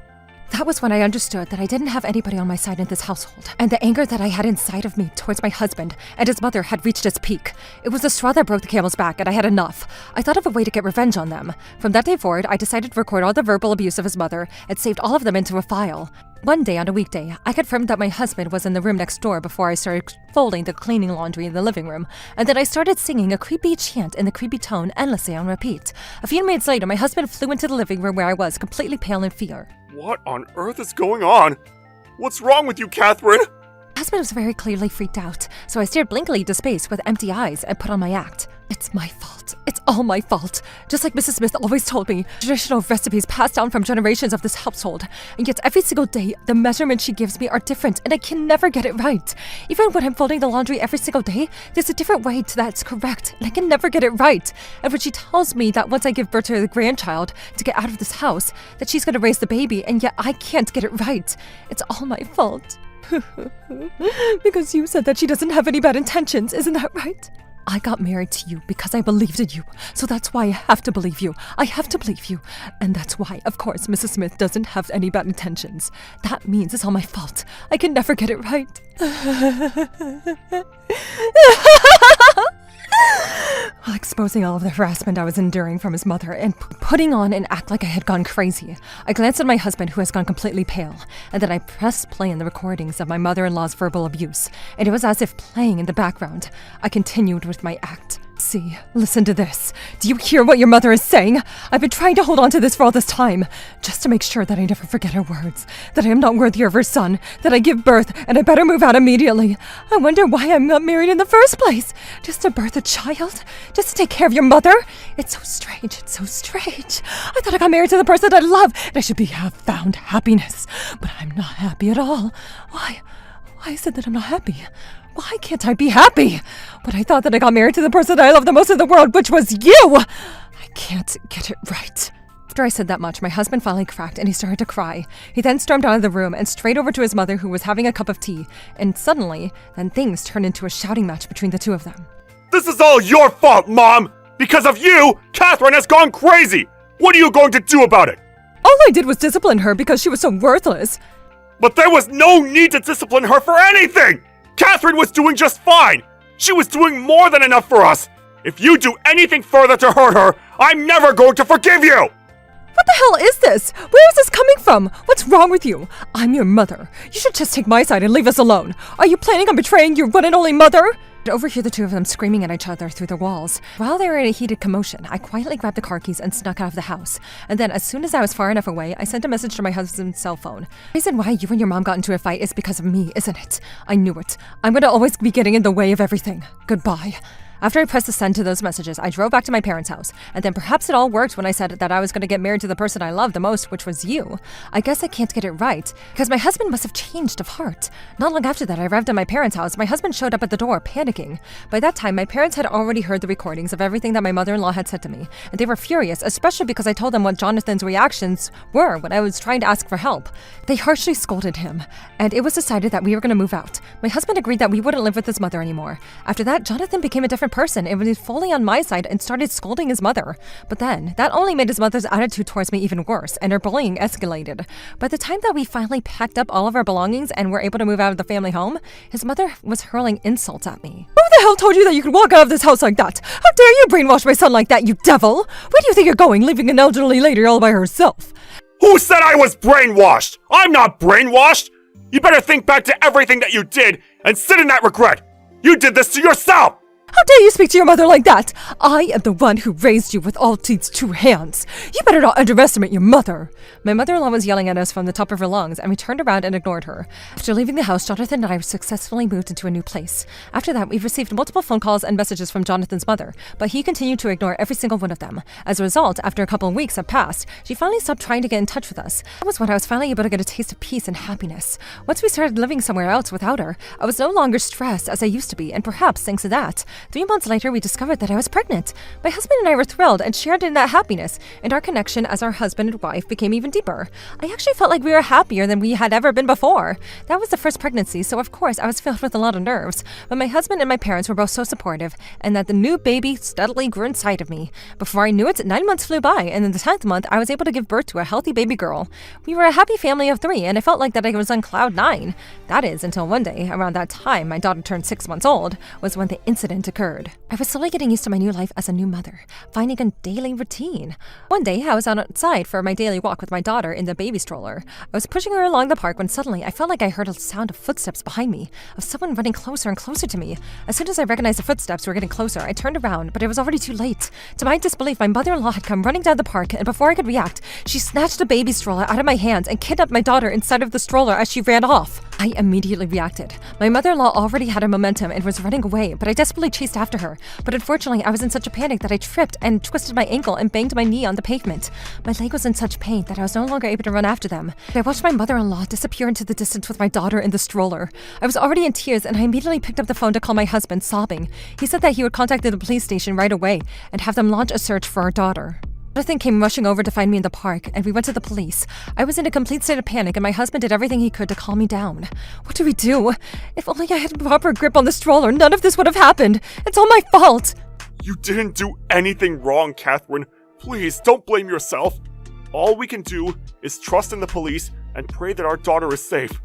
That was when I understood that I didn't have anybody on my side in this household, and the anger that I had inside of me towards my husband and his mother had reached its peak. It was the straw that broke the camel's back, and I had enough. I thought of a way to get revenge on them. From that day forward, I decided to record all the verbal abuse of his mother and saved all of them into a file. One day on a weekday, I confirmed that my husband was in the room next door before I started folding the cleaning laundry in the living room, and then I started singing a creepy chant in the creepy tone endlessly on repeat. A few minutes later, my husband flew into the living room where I was, completely pale in fear. What on earth is going on? What's wrong with you, Catherine? My husband was very clearly freaked out, so I stared blankly into space with empty eyes and put on my act. It's my fault. It's all my fault. Just like Mrs. Smith always told me, traditional recipes passed down from generations of this household. And yet every single day, the measurements she gives me are different, and I can never get it right. Even when I'm folding the laundry every single day, there's a different way to that's correct, and I can never get it right. And when she tells me that once I give birth to the grandchild to get out of this house, that she's gonna raise the baby, and yet I can't get it right. It's all my fault. Because you said that she doesn't have any bad intentions, isn't that right? I got married to you because I believed in you, so that's why I have to believe you. I have to believe you. And that's why, of course, Mrs. Smith doesn't have any bad intentions. That means it's all my fault. I can never get it right. While exposing all of the harassment I was enduring from his mother and putting on an act like I had gone crazy, I glanced at my husband, who has gone completely pale, and then I pressed play on the recordings of my mother-in-law's verbal abuse, and it was as if playing in the background. I continued with my act. See, listen to this. Do you hear what your mother is saying? I've been trying to hold on to this for all this time, just to make sure that I never forget her words, that I am not worthy of her son, that I give birth, and I better move out immediately. I wonder why I'm not married in the first place. Just to birth a child? Just to take care of your mother? It's so strange, it's so strange. I thought I got married to the person I love, and I should have found happiness. But I'm not happy at all. Why is it that I'm not happy? Why can't I be happy? But I thought that I got married to the person I love the most in the world, which was you! I can't get it right. After I said that much, my husband finally cracked and he started to cry. He then stormed out of the room and straight over to his mother, who was having a cup of tea. And suddenly, then things turned into a shouting match between the two of them. This is all your fault, Mom! Because of you, Catherine has gone crazy! What are you going to do about it? All I did was discipline her because she was so worthless. But there was no need to discipline her for anything! Catherine was doing just fine! She was doing more than enough for us! If you do anything further to hurt her, I'm never going to forgive you! What the hell is this? Where is this coming from? What's wrong with you? I'm your mother. You should just take my side and leave us alone. Are you planning on betraying your one and only mother? I overhear the two of them screaming at each other through the walls. While they were in a heated commotion, I quietly grabbed the car keys and snuck out of the house. And then, as soon as I was far enough away, I sent a message to my husband's cell phone. The reason why you and your mom got into a fight is because of me, isn't it? I knew it. I'm gonna always be getting in the way of everything. Goodbye. After I pressed the send to those messages, I drove back to my parents' house, and then perhaps it all worked when I said that I was going to get married to the person I loved the most, which was you. I guess I can't get it right, because my husband must have changed of heart. Not long after that, I arrived at my parents' house. My husband showed up at the door, panicking. By that time, my parents had already heard the recordings of everything that my mother-in-law had said to me, and they were furious, especially because I told them what Jonathan's reactions were when I was trying to ask for help. They harshly scolded him, and it was decided that we were going to move out. My husband agreed that we wouldn't live with his mother anymore. After that, Jonathan became a different person and was fully on my side and started scolding his mother. But then, that only made his mother's attitude towards me even worse, and her bullying escalated. By the time that we finally packed up all of our belongings and were able to move out of the family home, his mother was hurling insults at me. Who the hell told you that you could walk out of this house like that? How dare you brainwash my son like that, you devil? Where do you think you're going, leaving an elderly lady all by herself? Who said I was brainwashed? I'm not brainwashed! You better think back to everything that you did and sit in that regret! You did this to yourself! How dare you speak to your mother like that? I am the one who raised you with all these 2 hands. You better not underestimate your mother. My mother-in-law was yelling at us from the top of her lungs, and we turned around and ignored her. After leaving the house, Jonathan and I successfully moved into a new place. After that, we've received multiple phone calls and messages from Jonathan's mother, but he continued to ignore every single one of them. As a result, after a couple of weeks have passed, she finally stopped trying to get in touch with us. That was when I was finally able to get a taste of peace and happiness. Once we started living somewhere else without her, I was no longer stressed as I used to be, and perhaps thanks to that, 3 months later we discovered that I was pregnant. My husband and I were thrilled and shared in that happiness, and our connection as our husband and wife became even deeper. I actually felt like we were happier than we had ever been before. That was the first pregnancy, so of course I was filled with a lot of nerves, but my husband and my parents were both so supportive, and that the new baby steadily grew inside of me. Before I knew it, 9 months flew by, and in the 10th month I was able to give birth to a healthy baby girl. We were a happy family of 3, and I felt like that I was on cloud 9. That is, until one day, around that time my daughter turned 6 months old, was when the incident occurred. I was slowly getting used to my new life as a new mother, finding a daily routine. One day, I was outside for my daily walk with my daughter in the baby stroller. I was pushing her along the park when suddenly I felt like I heard a sound of footsteps behind me, of someone running closer and closer to me. As soon as I recognized the footsteps were getting closer, I turned around, but it was already too late. To my disbelief, my mother-in-law had come running down the park, and before I could react, she snatched the baby stroller out of my hands and kidnapped my daughter inside of the stroller as she ran off. I immediately reacted. My mother-in-law already had a momentum and was running away, but I desperately chased after her. But unfortunately, I was in such a panic that I tripped and twisted my ankle and banged my knee on the pavement. My leg was in such pain that I was no longer able to run after them. I watched my mother-in-law disappear into the distance with my daughter in the stroller. I was already in tears, and I immediately picked up the phone to call my husband, sobbing. He said that he would contact the police station right away and have them launch a search for our daughter. Jonathan came rushing over to find me in the park, and we went to the police. I was in a complete state of panic, and my husband did everything he could to calm me down. What do we do? If only I had a proper grip on the stroller, none of this would have happened. It's all my fault. You didn't do anything wrong, Catherine. Please, don't blame yourself. All we can do is trust in the police and pray that our daughter is safe.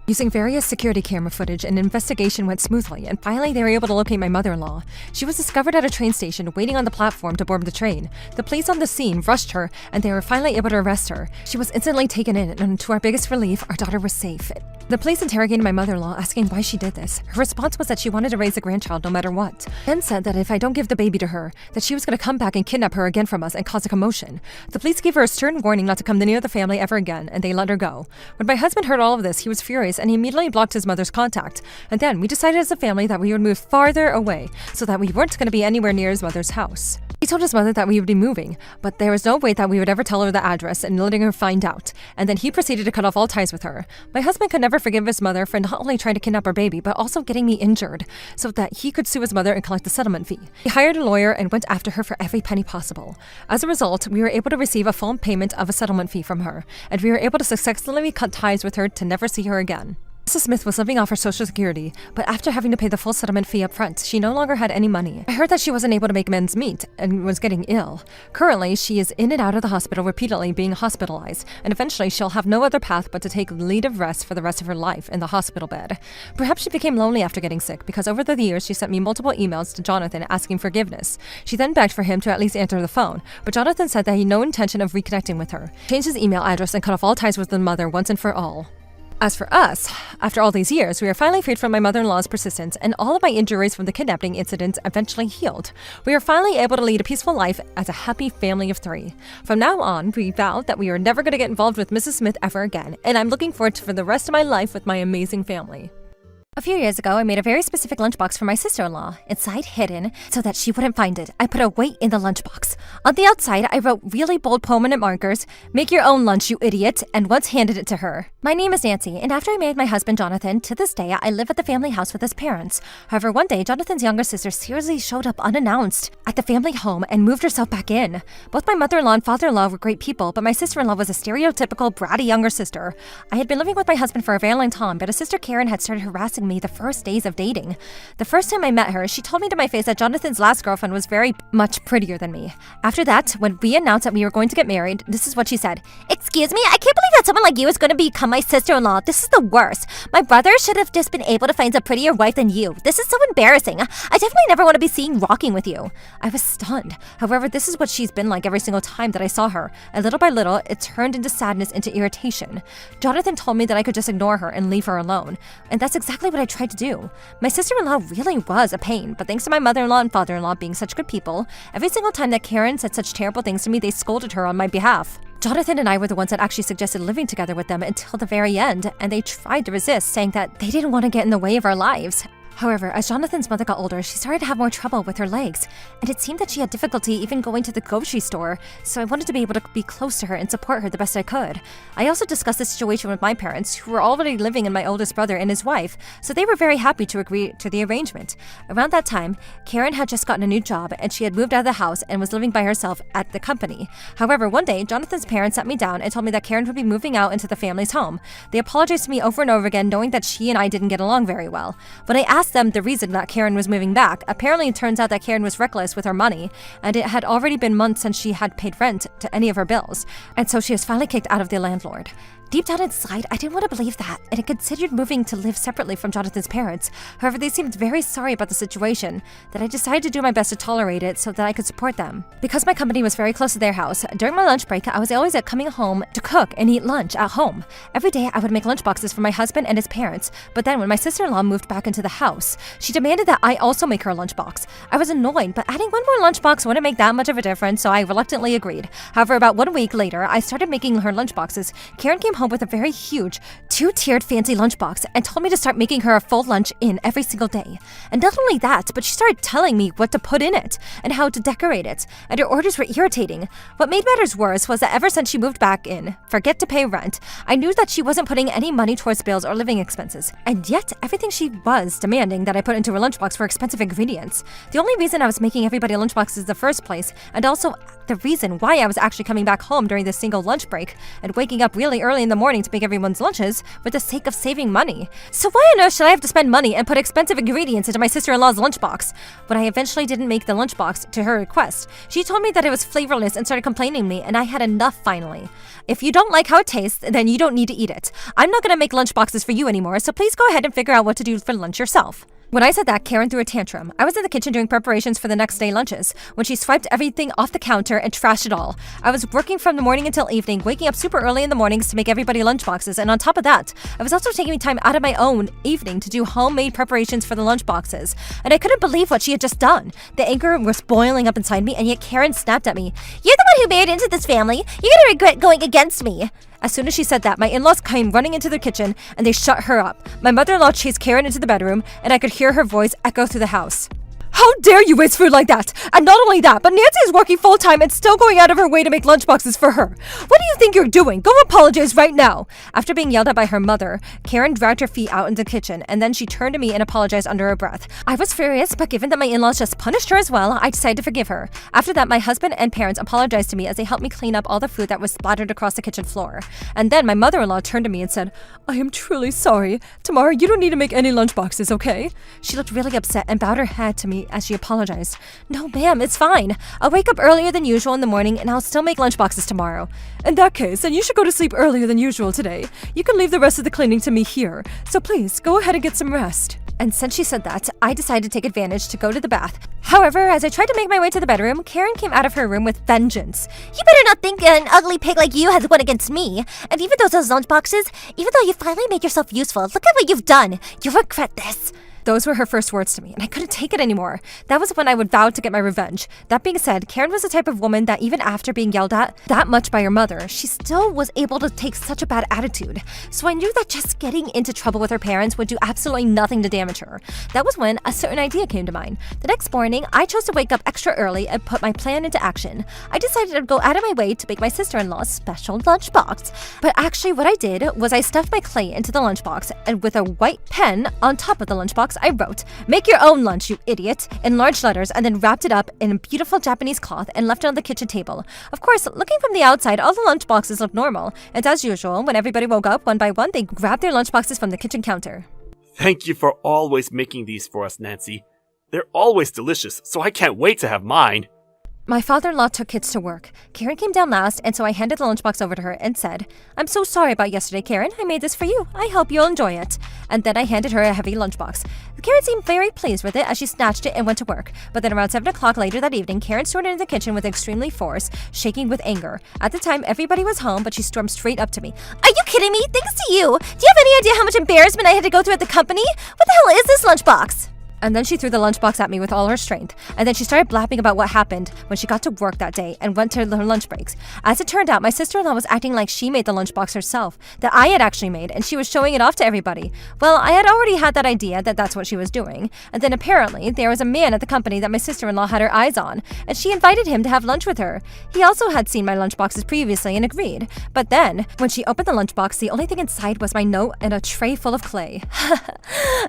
Using various security camera footage, an investigation went smoothly, and finally they were able to locate my mother-in-law. She was discovered at a train station, waiting on the platform to board the train. The police on the scene rushed her, and they were finally able to arrest her. She was instantly taken in, and to our biggest relief, our daughter was safe. The police interrogated my mother-in-law, asking why she did this. Her response was that she wanted to raise a grandchild no matter what, and said that if I don't give the baby to her, that she was going to come back and kidnap her again from us and cause a commotion. The police gave her a stern warning not to come near the family ever again, and they let her go. When my husband heard all of this, he was furious, and he immediately blocked his mother's contact. And then we decided as a family that we would move farther away, so that we weren't going to be anywhere near his mother's house. He told his mother that we would be moving, but there was no way that we would ever tell her the address and letting her find out, and then he proceeded to cut off all ties with her. My husband could never forgive his mother for not only trying to kidnap our baby, but also getting me injured, so that he could sue his mother and collect the settlement fee. He hired a lawyer and went after her for every penny possible. As a result, we were able to receive a full payment of a settlement fee from her, and we were able to successfully cut ties with her to never see her again. Mrs. Smith was living off her Social Security, but after having to pay the full settlement fee up front, she no longer had any money. I heard that she wasn't able to make ends meet and was getting ill. Currently, she is in and out of the hospital repeatedly being hospitalized, and eventually she'll have no other path but to take leave of rest for the rest of her life in the hospital bed. Perhaps she became lonely after getting sick, because over the years she sent me multiple emails to Jonathan asking forgiveness. She then begged for him to at least answer the phone, but Jonathan said that he had no intention of reconnecting with her, changed his email address, and cut off all ties with the mother once and for all. As for us, after all these years, we are finally freed from my mother-in-law's persistence, and all of my injuries from the kidnapping incident eventually healed. We are finally able to lead a peaceful life as a happy family of 3. From now on, we vowed that we are never going to get involved with Mrs. Smith ever again, and I'm looking forward to for the rest of my life with my amazing family. A few years ago, I made a very specific lunchbox for my sister-in-law. Inside, hidden, so that she wouldn't find it, I put a weight in the lunchbox. On the outside, I wrote really bold permanent markers, "Make your own lunch, you idiot," and once handed it to her. My name is Nancy, and after I married my husband, Jonathan, to this day, I live at the family house with his parents. However, one day, Jonathan's younger sister seriously showed up unannounced at the family home and moved herself back in. Both my mother-in-law and father-in-law were great people, but my sister-in-law was a stereotypical bratty younger sister. I had been living with my husband for a very long time, but his sister Karen had started harassing me the first days of dating. The first time I met her, she told me to my face that Jonathan's last girlfriend was very much prettier than me. After that, when we announced that we were going to get married, this is what she said. "Excuse me, I can't believe that someone like you is going to become my sister-in-law. This is the worst. My brother should have just been able to find a prettier wife than you. This is so embarrassing. I definitely never want to be seen walking with you." I was stunned. However, this is what she's been like every single time that I saw her, and little by little, it turned into sadness, into irritation. Jonathan told me that I could just ignore her and leave her alone, and that's exactly what what I tried to do. My sister-in-law really was a pain, but thanks to my mother-in-law and father-in-law being such good people, every single time that Karen said such terrible things to me, they scolded her on my behalf. Jonathan and I were the ones that actually suggested living together with them until the very end, and they tried to resist, saying that they didn't want to get in the way of our lives. However, as Jonathan's mother got older, she started to have more trouble with her legs, and it seemed that she had difficulty even going to the grocery store, so I wanted to be able to be close to her and support her the best I could. I also discussed the situation with my parents, who were already living in my oldest brother and his wife, so they were very happy to agree to the arrangement. Around that time, Karen had just gotten a new job, and she had moved out of the house and was living by herself at the company. However, one day, Jonathan's parents sat me down and told me that Karen would be moving out into the family's home. They apologized to me over and over again, knowing that she and I didn't get along very well. When I asked them the reason that Karen was moving back, apparently it turns out that Karen was reckless with her money, and it had already been months since she had paid rent to any of her bills, and so she was finally kicked out of the landlord. Deep down inside, I didn't want to believe that, and I considered moving to live separately from Jonathan's parents. However, they seemed very sorry about the situation, that I decided to do my best to tolerate it so that I could support them. Because my company was very close to their house, during my lunch break, I was always coming home to cook and eat lunch at home. Every day, I would make lunch boxes for my husband and his parents, but then when my sister-in-law moved back into the house, she demanded that I also make her a lunchbox. I was annoyed, but adding one more lunchbox wouldn't make that much of a difference, so I reluctantly agreed. However, about 1 week later, I started making her lunchboxes. Karen came home with a very huge, two-tiered fancy lunchbox and told me to start making her a full lunch in every single day. And not only that, but she started telling me what to put in it and how to decorate it, and her orders were irritating. What made matters worse was that ever since she moved back in, forget to pay rent, I knew that she wasn't putting any money towards bills or living expenses. And yet, everything she was demanding that I put into her lunchbox were expensive ingredients. The only reason I was making everybody lunchboxes in the first place, and also the reason why I was actually coming back home during this single lunch break and waking up really early in the morning to make everyone's lunches for the sake of saving money. So why on earth should I have to spend money and put expensive ingredients into my sister-in-law's lunchbox? When I eventually didn't make the lunchbox to her request, she told me that it was flavorless and started complaining to me, and I had enough finally. If you don't like how it tastes, then you don't need to eat it. I'm not gonna make lunchboxes for you anymore, so please go ahead and figure out what to do for lunch yourself. When I said that, Karen threw a tantrum. I was in the kitchen doing preparations for the next day lunches when she swiped everything off the counter and trashed it all. I was working from the morning until evening, waking up super early in the mornings to make everybody lunchboxes, and on top of that, I was also taking time out of my own evening to do homemade preparations for the lunchboxes. And I couldn't believe what she had just done. The anger was boiling up inside me, and yet Karen snapped at me. You're the one who married into this family. You're gonna regret going against me. As soon as she said that, my in-laws came running into the kitchen and they shut her up. My mother-in-law chased Karen into the bedroom, and I could hear her voice echo through the house. How dare you waste food like that? And not only that, but Nancy is working full-time and still going out of her way to make lunchboxes for her. What do you think you're doing? Go apologize right now. After being yelled at by her mother, Karen dragged her feet out into the kitchen, and then she turned to me and apologized under her breath. I was furious, but given that my in-laws just punished her as well, I decided to forgive her. After that, my husband and parents apologized to me as they helped me clean up all the food that was splattered across the kitchen floor. And then my mother-in-law turned to me and said, I am truly sorry. Tomorrow, you don't need to make any lunchboxes, okay? She looked really upset and bowed her head to me as she apologized. No, ma'am, it's fine. I'll wake up earlier than usual in the morning and I'll still make lunchboxes tomorrow. In that case, then you should go to sleep earlier than usual today. You can leave the rest of the cleaning to me here. So please, go ahead and get some rest. And since she said that, I decided to take advantage to go to the bath. However, as I tried to make my way to the bedroom, Karen came out of her room with vengeance. You better not think an ugly pig like you has won against me. And even those lunchboxes, even though you finally made yourself useful, look at what you've done. You'll regret this. Those were her first words to me, and I couldn't take it anymore. That was when I would vow to get my revenge. That being said, Karen was the type of woman that even after being yelled at that much by her mother, she still was able to take such a bad attitude. So I knew that just getting into trouble with her parents would do absolutely nothing to damage her. That was when a certain idea came to mind. The next morning, I chose to wake up extra early and put my plan into action. I decided to go out of my way to make my sister-in-law's special lunchbox. But actually what I did was I stuffed my clay into the lunchbox, and with a white pen on top of the lunchbox, I wrote, "Make your own lunch, you idiot," in large letters, and then wrapped it up in a beautiful Japanese cloth and left it on the kitchen table. Of course, looking from the outside, all the lunchboxes looked normal, and as usual, when everybody woke up one by one, they grabbed their lunchboxes from the kitchen counter. Thank you for always making these for us, Nancy. They're always delicious, so I can't wait to have mine. My father-in-law took kids to work. Karen came down last, and so I handed the lunchbox over to her and said, "I'm so sorry about yesterday, Karen. I made this for you. I hope you'll enjoy it." And then I handed her a heavy lunchbox. Karen seemed very pleased with it as she snatched it and went to work. But then around 7 o'clock later that evening, Karen stormed into the kitchen with extremely force, shaking with anger. At the time, everybody was home, but she stormed straight up to me. Are you kidding me? Thanks to you! Do you have any idea how much embarrassment I had to go through at the company? What the hell is this lunchbox? And then she threw the lunchbox at me with all her strength. And then she started blabbing about what happened when she got to work that day and went to her lunch breaks. As it turned out, my sister-in-law was acting like she made the lunchbox herself, that I had actually made, and she was showing it off to everybody. Well, I had already had that idea that that's what she was doing. And then apparently, there was a man at the company that my sister-in-law had her eyes on, and she invited him to have lunch with her. He also had seen my lunchboxes previously and agreed. But then, when she opened the lunchbox, the only thing inside was my note and a tray full of clay.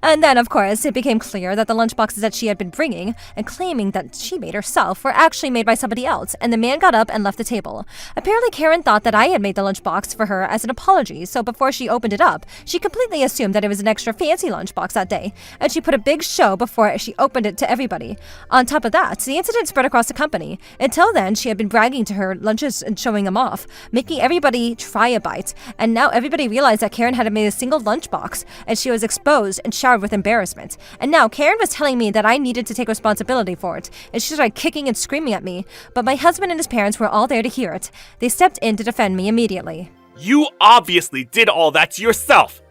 And then, of course, it became clear that the lunchboxes that she had been bringing and claiming that she made herself were actually made by somebody else, and the man got up and left the table. Apparently, Karen thought that I had made the lunchbox for her as an apology, so before she opened it up, she completely assumed that it was an extra fancy lunchbox that day, and she put a big show before she opened it to everybody. On top of that, the incident spread across the company. Until then, she had been bragging to her lunches and showing them off, making everybody try a bite, and now everybody realized that Karen hadn't made a single lunchbox, and she was exposed and showered with embarrassment. And now Karen was telling me that I needed to take responsibility for it, and she started kicking and screaming at me, but my husband and his parents were all there to hear it. They stepped in to defend me immediately. You obviously did all that to yourself!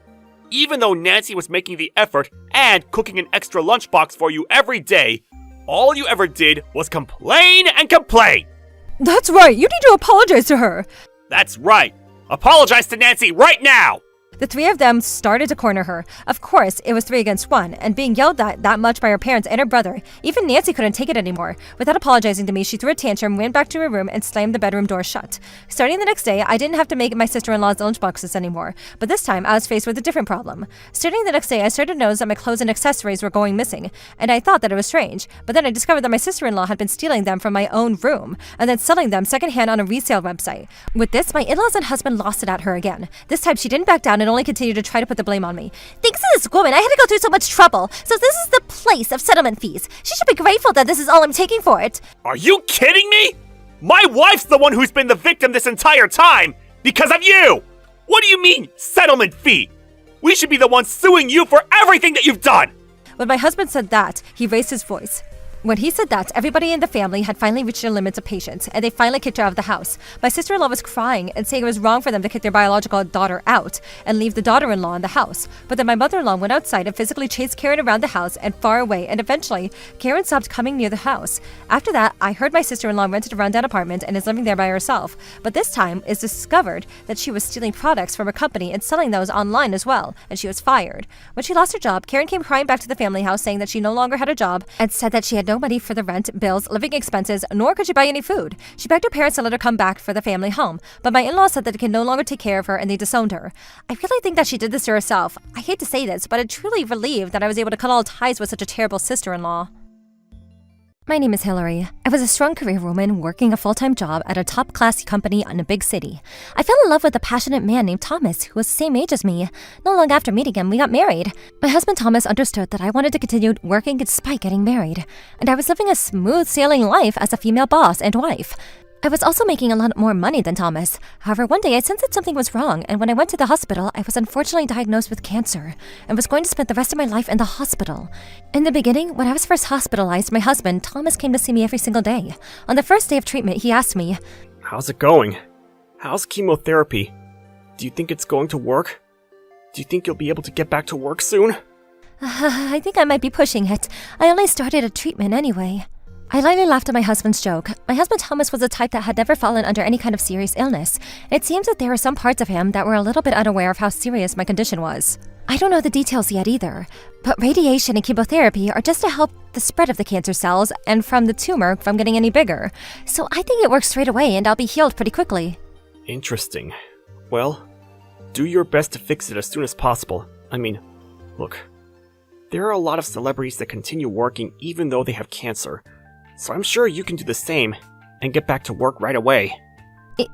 Even though Nancy was making the effort and cooking an extra lunchbox for you every day, all you ever did was complain and complain! That's right, you need to apologize to her! That's right! Apologize to Nancy right now! The three of them started to corner her. Of course, it was 3 against 1, and being yelled at that much by her parents and her brother, even Nancy couldn't take it anymore. Without apologizing to me, she threw a tantrum, ran back to her room, and slammed the bedroom door shut. Starting the next day, I didn't have to make my sister-in-law's lunchboxes anymore, but this time I was faced with a different problem. Starting the next day, I started to notice that my clothes and accessories were going missing, and I thought that it was strange, but then I discovered that my sister-in-law had been stealing them from my own room, and then selling them secondhand on a resale website. With this, my in-laws and husband lost it at her again. This time, she didn't back down and only continued to try to put the blame on me. Thanks to this woman, I had to go through so much trouble. So this is the place of settlement fees. She should be grateful that this is all I'm taking for it. Are you kidding me? My wife's the one who's been the victim this entire time because of you! What do you mean, settlement fee? We should be the ones suing you for everything that you've done! When my husband said that, he raised his voice. When he said that, everybody in the family had finally reached their limits of patience, and they finally kicked her out of the house. My sister-in-law was crying and saying it was wrong for them to kick their biological daughter out and leave the daughter-in-law in the house. But then my mother-in-law went outside and physically chased Karen around the house and far away, and eventually, Karen stopped coming near the house. After that, I heard my sister-in-law rented a rundown apartment and is living there by herself. But this time, it's discovered that she was stealing products from her company and selling those online as well, and she was fired. When she lost her job, Karen came crying back to the family house saying that she no longer had a job and said that she had no money for the rent, bills, living expenses, nor could she buy any food. She begged her parents to let her come back for the family home, but my in-laws said that they could no longer take care of her and they disowned her. I really think that she did this to herself. I hate to say this, but I'm truly relieved that I was able to cut all ties with such a terrible sister-in-law. My name is Hillary. I was a strong career woman working a full-time job at a top-class company in a big city. I fell in love with a passionate man named Thomas, who was the same age as me. Not long after meeting him, we got married. My husband Thomas understood that I wanted to continue working despite getting married, and I was living a smooth-sailing life as a female boss and wife. I was also making a lot more money than Thomas. However, one day I sensed that something was wrong, and when I went to the hospital, I was unfortunately diagnosed with cancer and was going to spend the rest of my life in the hospital. In the beginning, when I was first hospitalized, my husband, Thomas, came to see me every single day. On the first day of treatment, he asked me, How's it going? How's chemotherapy? Do you think it's going to work? Do you think you'll be able to get back to work soon? I think I might be pushing it. I only started a treatment anyway. I lightly laughed at my husband's joke. My husband Thomas was the type that had never fallen under any kind of serious illness. It seems that there were some parts of him that were a little bit unaware of how serious my condition was. I don't know the details yet either, but radiation and chemotherapy are just to help the spread of the cancer cells and from the tumor from getting any bigger. So I think it works straight away and I'll be healed pretty quickly. Interesting. Well, do your best to fix it as soon as possible. I mean, look, there are a lot of celebrities that continue working even though they have cancer. So I'm sure you can do the same and get back to work right away.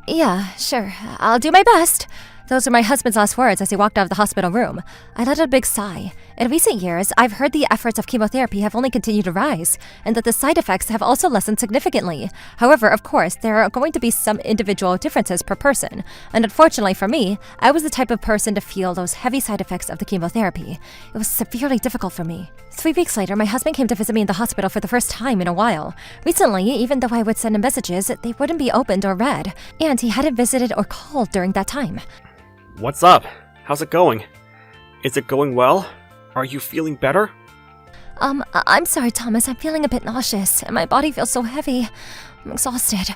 Yeah, sure. I'll do my best. Those were my husband's last words as he walked out of the hospital room. I let out a big sigh. In recent years, I've heard the efforts of chemotherapy have only continued to rise, and that the side effects have also lessened significantly. However, of course, there are going to be some individual differences per person, and unfortunately for me, I was the type of person to feel those heavy side effects of the chemotherapy. It was severely difficult for me. 3 weeks later, my husband came to visit me in the hospital for the first time in a while. Recently, even though I would send him messages, they wouldn't be opened or read, and he hadn't visited or called during that time. What's up? How's it going? Is it going well? Are you feeling better? I'm sorry, Thomas. I'm feeling a bit nauseous, and my body feels so heavy. I'm exhausted.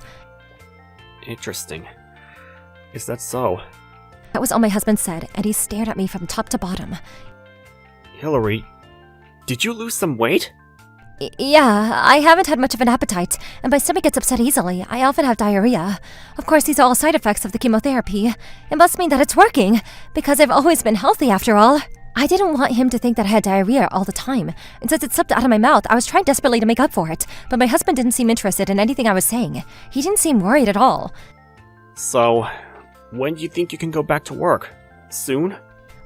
Interesting. Is that so? That was all my husband said, and he stared at me from top to bottom. Hillary, did you lose some weight? Yeah, I haven't had much of an appetite, and my stomach gets upset easily. I often have diarrhea. Of course, these are all side effects of the chemotherapy. It must mean that it's working, because I've always been healthy after all. I didn't want him to think that I had diarrhea all the time, and since it slipped out of my mouth, I was trying desperately to make up for it, but my husband didn't seem interested in anything I was saying. He didn't seem worried at all. So, when do you think you can go back to work? Soon?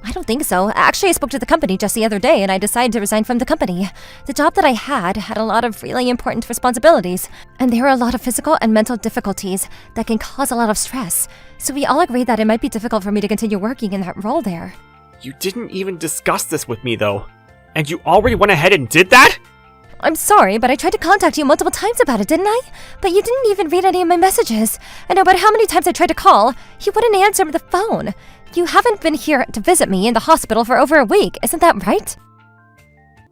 I don't think so. Actually, I spoke to the company just the other day and I decided to resign from the company. The job that I had a lot of really important responsibilities, and there are a lot of physical and mental difficulties that can cause a lot of stress. So we all agreed that it might be difficult for me to continue working in that role there. You didn't even discuss this with me, though. And you already went ahead and did that? I'm sorry, but I tried to contact you multiple times about it, didn't I? But you didn't even read any of my messages. And no matter how many times I tried to call, you wouldn't answer the phone. You haven't been here to visit me in the hospital for over a week, isn't that right?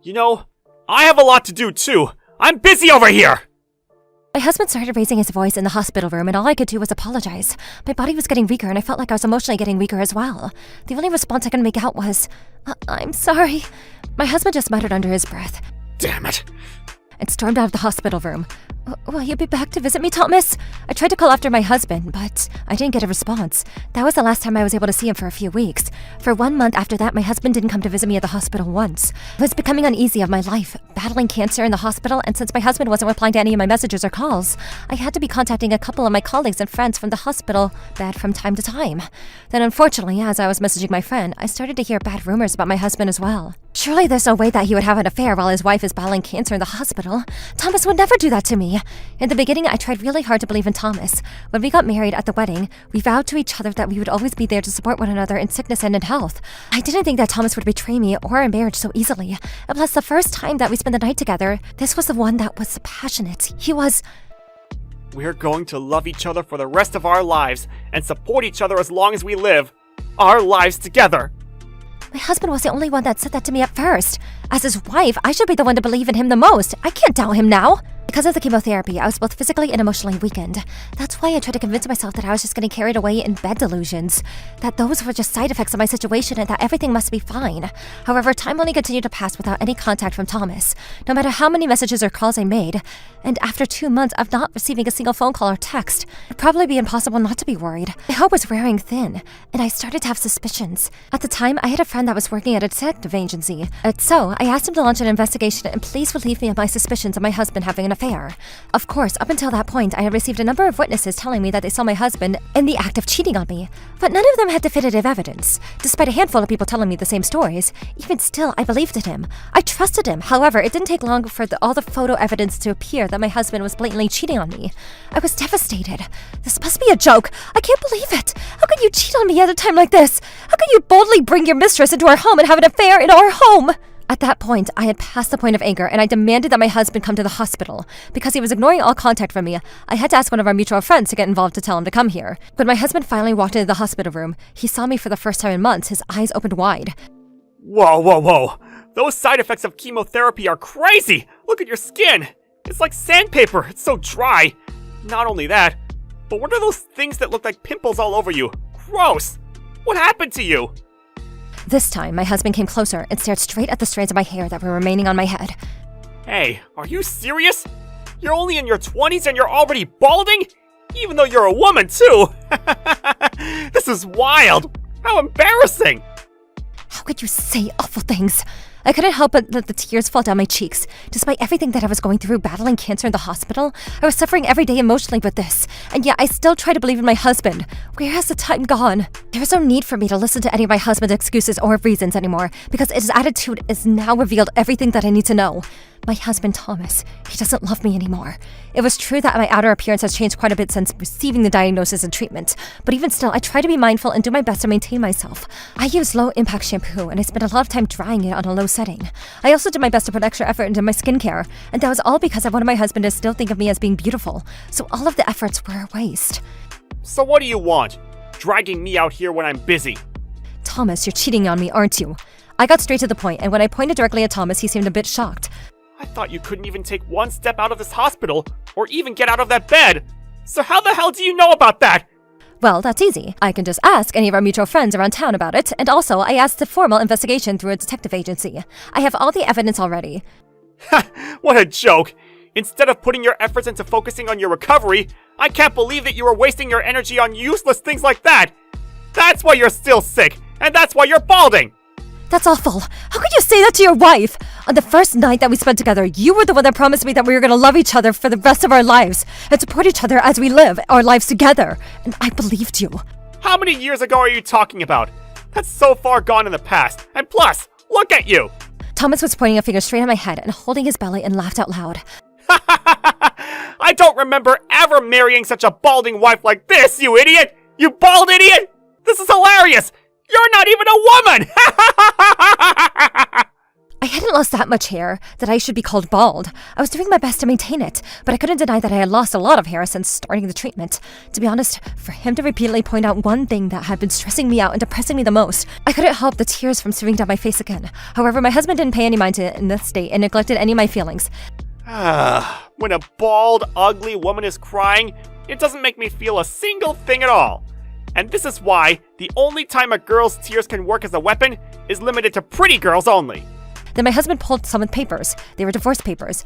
You know, I have a lot to do too. I'm busy over here! My husband started raising his voice in the hospital room, and all I could do was apologize. My body was getting weaker, and I felt like I was emotionally getting weaker as well. The only response I could make out was, I'm sorry. My husband just muttered under his breath, Damn it. and stormed out of the hospital room. Will you be back to visit me, Thomas? I tried to call after my husband, but I didn't get a response. That was the last time I was able to see him for a few weeks. For 1 month after that, my husband didn't come to visit me at the hospital once. I was becoming uneasy of my life, battling cancer in the hospital, and since my husband wasn't replying to any of my messages or calls, I had to be contacting a couple of my colleagues and friends from the hospital bed from time to time. Then unfortunately, as I was messaging my friend, I started to hear bad rumors about my husband as well. Surely there's no way that he would have an affair while his wife is battling cancer in the hospital. Thomas would never do that to me. In the beginning, I tried really hard to believe in Thomas. When we got married at the wedding, we vowed to each other that we would always be there to support one another in sickness and in health. I didn't think that Thomas would betray me or our marriage so easily. And plus, the first time that we spent the night together, this was the one that was passionate. He was... We're going to love each other for the rest of our lives and support each other as long as we live. Our lives together. My husband was the only one that said that to me at first. As his wife, I should be the one to believe in him the most. I can't doubt him now. Because of the chemotherapy, I was both physically and emotionally weakened. That's why I tried to convince myself that I was just getting carried away in bed delusions, that those were just side effects of my situation and that everything must be fine. However, time only continued to pass without any contact from Thomas, no matter how many messages or calls I made. And after 2 months of not receiving a single phone call or text, it'd probably be impossible not to be worried. My hope was wearing thin, and I started to have suspicions. At the time, I had a friend that was working at a detective agency, so I asked him to launch an investigation and please relieve me of my suspicions of my husband having an affair. Of course, up until that point, I had received a number of witnesses telling me that they saw my husband in the act of cheating on me, but none of them had definitive evidence. Despite a handful of people telling me the same stories, even still, I believed in him. I trusted him. However, it didn't take long for all the photo evidence to appear that my husband was blatantly cheating on me. I was devastated. This must be a joke. I can't believe it. How could you cheat on me at a time like this? How could you boldly bring your mistress into our home and have an affair in our home? At that point, I had passed the point of anger, and I demanded that my husband come to the hospital. Because he was ignoring all contact from me, I had to ask one of our mutual friends to get involved to tell him to come here. When my husband finally walked into the hospital room, he saw me for the first time in months, his eyes opened wide. Whoa, whoa, whoa. Those side effects of chemotherapy are crazy! Look at your skin! It's like sandpaper, it's so dry. Not only that, but what are those things that look like pimples all over you? Gross! What happened to you? This time, my husband came closer and stared straight at the strands of my hair that were remaining on my head. Hey, are you serious? You're only in your 20s and you're already balding? Even though you're a woman, too! This is wild! How embarrassing! How could you say awful things? I couldn't help but let the tears fall down my cheeks. Despite everything that I was going through, battling cancer in the hospital, I was suffering every day emotionally with this, and yet I still try to believe in my husband. Where has the time gone? There is no need for me to listen to any of my husband's excuses or reasons anymore, because his attitude has now revealed everything that I need to know. My husband, Thomas, he doesn't love me anymore. It was true that my outer appearance has changed quite a bit since receiving the diagnosis and treatment, but even still, I try to be mindful and do my best to maintain myself. I use low-impact shampoo, and I spend a lot of time drying it on a low setting. I also did my best to put extra effort into my skincare, and that was all because I wanted my husband to still think of me as being beautiful, so all of the efforts were a waste. So what do you want? Dragging me out here when I'm busy? Thomas, you're cheating on me, aren't you? I got straight to the point, and when I pointed directly at Thomas, he seemed a bit shocked. I thought you couldn't even take one step out of this hospital, or even get out of that bed. So how the hell do you know about that? Well, that's easy. I can just ask any of our mutual friends around town about it, and also I asked a formal investigation through a detective agency. I have all the evidence already. Ha! What a joke! Instead of putting your efforts into focusing on your recovery, I can't believe that you are wasting your energy on useless things like that! That's why you're still sick, and that's why you're balding! That's awful. How could you say that to your wife? On the first night that we spent together, you were the one that promised me that we were going to love each other for the rest of our lives and support each other as we live our lives together. And I believed you. How many years ago are you talking about? That's so far gone in the past. And plus, look at you! Thomas was pointing a finger straight at my head and holding his belly and laughed out loud. I don't remember ever marrying such a balding wife like this, you idiot! You bald idiot! This is hilarious! You're not even a woman! I hadn't lost that much hair that I should be called bald. I was doing my best to maintain it, but I couldn't deny that I had lost a lot of hair since starting the treatment. To be honest, for him to repeatedly point out one thing that had been stressing me out and depressing me the most, I couldn't help the tears from streaming down my face again. However, my husband didn't pay any mind to it in this state and neglected any of my feelings. When a bald, ugly woman is crying, it doesn't make me feel a single thing at all. And this is why the only time a girl's tears can work as a weapon is limited to pretty girls only. Then my husband pulled some papers. They were divorce papers.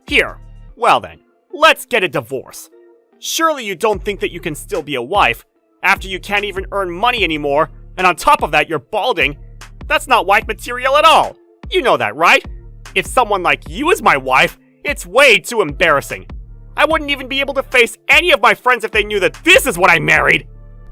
Here. Well then, let's get a divorce. Surely you don't think that you can still be a wife after you can't even earn money anymore, and on top of that you're balding? That's not wife material at all. You know that, right? If someone like you is my wife, it's way too embarrassing. I wouldn't even be able to face any of my friends if they knew that this is what I married.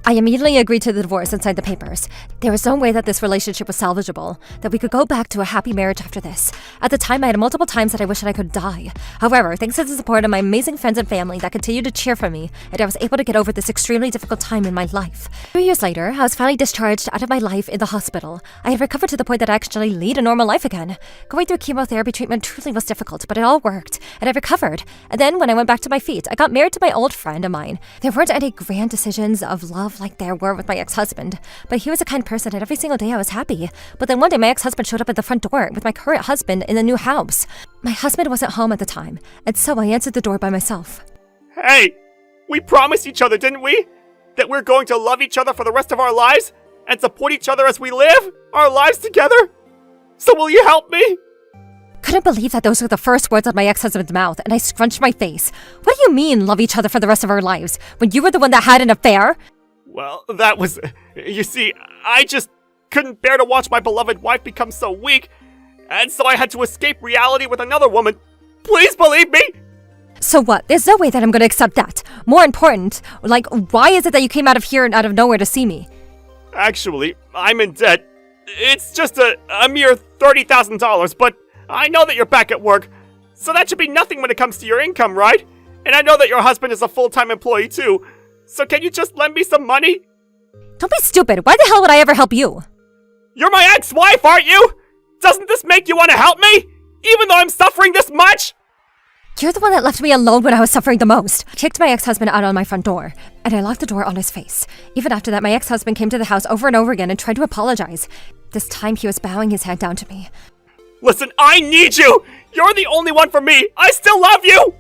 I immediately agreed to the divorce and signed the papers. There was no way that this relationship was salvageable, that we could go back to a happy marriage after this. At the time, I had multiple times that I wished that I could die. However, thanks to the support of my amazing friends and family that continued to cheer for me, and I was able to get over this extremely difficult time in my life. 2 years later, I was finally discharged out of my life in the hospital. I had recovered to the point that I actually lead a normal life again. Going through chemotherapy treatment truly was difficult, but it all worked, and I recovered. And then, when I went back to my feet, I got married to my old friend of mine. There weren't any grand decisions of love like there were with my ex-husband, but he was a kind person and every single day I was happy. But then one day my ex-husband showed up at the front door with my current husband in the new house. My husband wasn't home at the time, and so I answered the door by myself. Hey, we promised each other, didn't we? That we're going to love each other for the rest of our lives and support each other as we live our lives together? So will you help me? Couldn't believe that those were the first words out of my ex-husband's mouth, and I scrunched my face. What do you mean, love each other for the rest of our lives, when you were the one that had an affair? Well, that was... You see, I just couldn't bear to watch my beloved wife become so weak, and so I had to escape reality with another woman. Please believe me! So what? There's no way that I'm going to accept that. More important, like, why is it that you came out of here and out of nowhere to see me? Actually, I'm in debt. It's just a mere $30,000, but I know that you're back at work, so that should be nothing when it comes to your income, right? And I know that your husband is a full-time employee too. So can you just lend me some money? Don't be stupid. Why the hell would I ever help you? You're my ex-wife, aren't you? Doesn't this make you want to help me? Even though I'm suffering this much? You're the one that left me alone when I was suffering the most. I kicked my ex-husband out on my front door, and I locked the door on his face. Even after that, my ex-husband came to the house over and over again and tried to apologize. This time, he was bowing his head down to me. Listen, I need you! You're the only one for me! I still love you!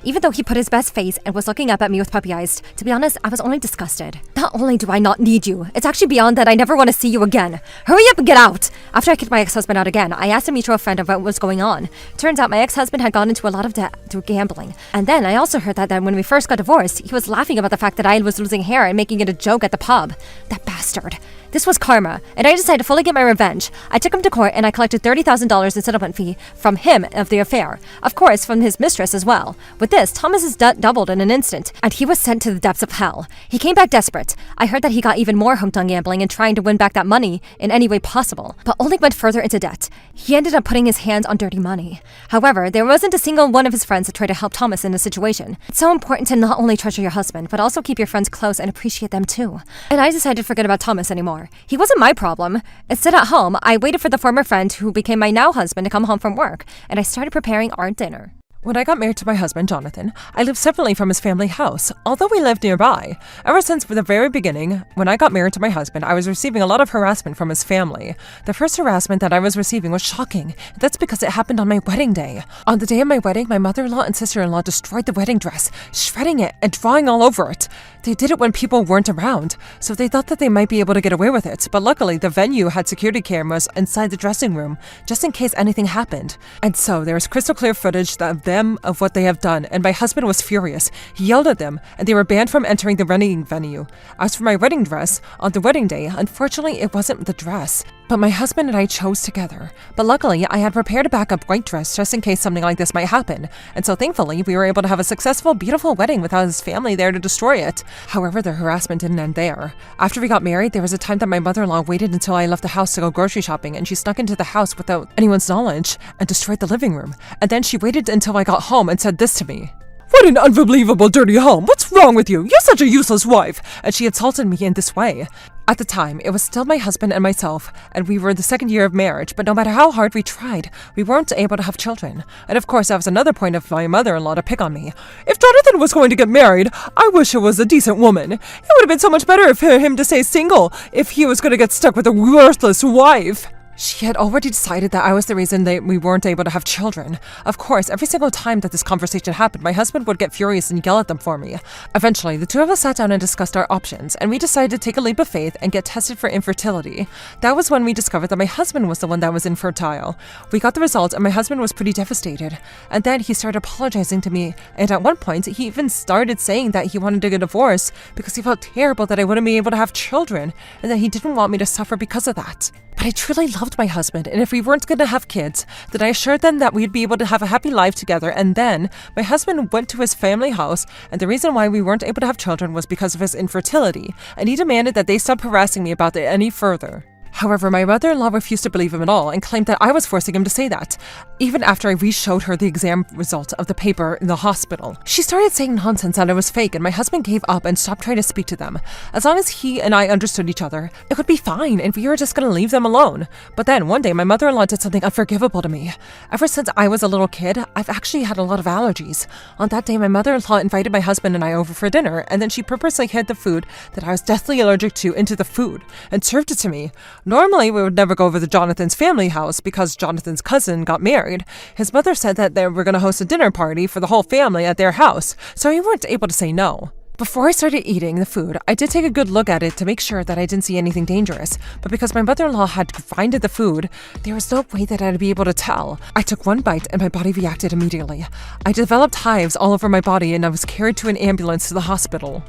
Even though he put his best face and was looking up at me with puppy eyes, to be honest, I was only disgusted. Not only do I not need you, it's actually beyond that I never want to see you again. Hurry up and get out! After I kicked my ex-husband out again, I asked a mutual friend of what was going on. Turns out my ex-husband had gone into a lot of debt through gambling. And then I also heard that when we first got divorced, he was laughing about the fact that I was losing hair and making it a joke at the pub. That bastard. This was karma, and I decided to fully get my revenge. I took him to court and I collected $30,000 in settlement fee from him of the affair. Of course, from his mistress as well. With this, Thomas's debt doubled in an instant, and he was sent to the depths of hell. He came back desperate. I heard that he got even more hooked on gambling and trying to win back that money in any way possible, but only went further into debt. He ended up putting his hands on dirty money. However, there wasn't a single one of his friends that tried to help Thomas in this situation. It's so important to not only treasure your husband, but also keep your friends close and appreciate them too. And I decided to forget about Thomas anymore. He wasn't my problem. Instead, at home, I waited for the former friend who became my now husband to come home from work, and I started preparing our dinner. When I got married to my husband, Jonathan, I lived separately from his family house, although we lived nearby. Ever since the very beginning, when I got married to my husband, I was receiving a lot of harassment from his family. The first harassment that I was receiving was shocking. That's because it happened on my wedding day. On the day of my wedding, my mother-in-law and sister-in-law destroyed the wedding dress, shredding it and drawing all over it. They did it when people weren't around, so they thought that they might be able to get away with it, but luckily the venue had security cameras inside the dressing room, just in case anything happened. And so there was crystal clear footage of what they have done, and my husband was furious. He yelled at them, and they were banned from entering the wedding venue. As for my wedding dress, on the wedding day, unfortunately it wasn't the dress, but my husband and I chose together. But luckily, I had prepared a backup white dress just in case something like this might happen, and so thankfully, we were able to have a successful, beautiful wedding without his family there to destroy it. However, the harassment didn't end there. After we got married, there was a time that my mother-in-law waited until I left the house to go grocery shopping, and she snuck into the house without anyone's knowledge and destroyed the living room. And then she waited until I got home and said this to me. "What an unbelievable dirty home! What's wrong with you? You're such a useless wife!" And she insulted me in this way. At the time, it was still my husband and myself, and we were in the second year of marriage, but no matter how hard we tried, we weren't able to have children. And of course, that was another point of my mother-in-law to pick on me. "If Jonathan was going to get married, I wish it was a decent woman. It would have been so much better for him to stay single if he was going to get stuck with a worthless wife." She had already decided that I was the reason that we weren't able to have children. Of course, every single time that this conversation happened, my husband would get furious and yell at them for me. Eventually, the two of us sat down and discussed our options, and we decided to take a leap of faith and get tested for infertility. That was when we discovered that my husband was the one that was infertile. We got the results, and my husband was pretty devastated. And then he started apologizing to me, and at one point, he even started saying that he wanted to get a divorce because he felt terrible that I wouldn't be able to have children, and that he didn't want me to suffer because of that. But I truly loved my husband, and if we weren't going to have kids, then I assured them that we'd be able to have a happy life together. And then my husband went to his family house, and the reason why we weren't able to have children was because of his infertility, and he demanded that they stop harassing me about it any further. However, my mother-in-law refused to believe him at all and claimed that I was forcing him to say that, even after I re-showed her the exam result of the paper in the hospital. She started saying nonsense that it was fake, and my husband gave up and stopped trying to speak to them. As long as he and I understood each other, it would be fine, and we were just going to leave them alone. But then, one day, my mother-in-law did something unforgivable to me. Ever since I was a little kid, I've actually had a lot of allergies. On that day, my mother-in-law invited my husband and I over for dinner, and then she purposely hid the food that I was deathly allergic to into the food and served it to me. Normally, we would never go over to Jonathan's family house because Jonathan's cousin got married. His mother said that they were going to host a dinner party for the whole family at their house, so we weren't able to say no. Before I started eating the food, I did take a good look at it to make sure that I didn't see anything dangerous, but because my mother-in-law had grinded the food, there was no way that I'd be able to tell. I took one bite and my body reacted immediately. I developed hives all over my body and I was carried to an ambulance to the hospital.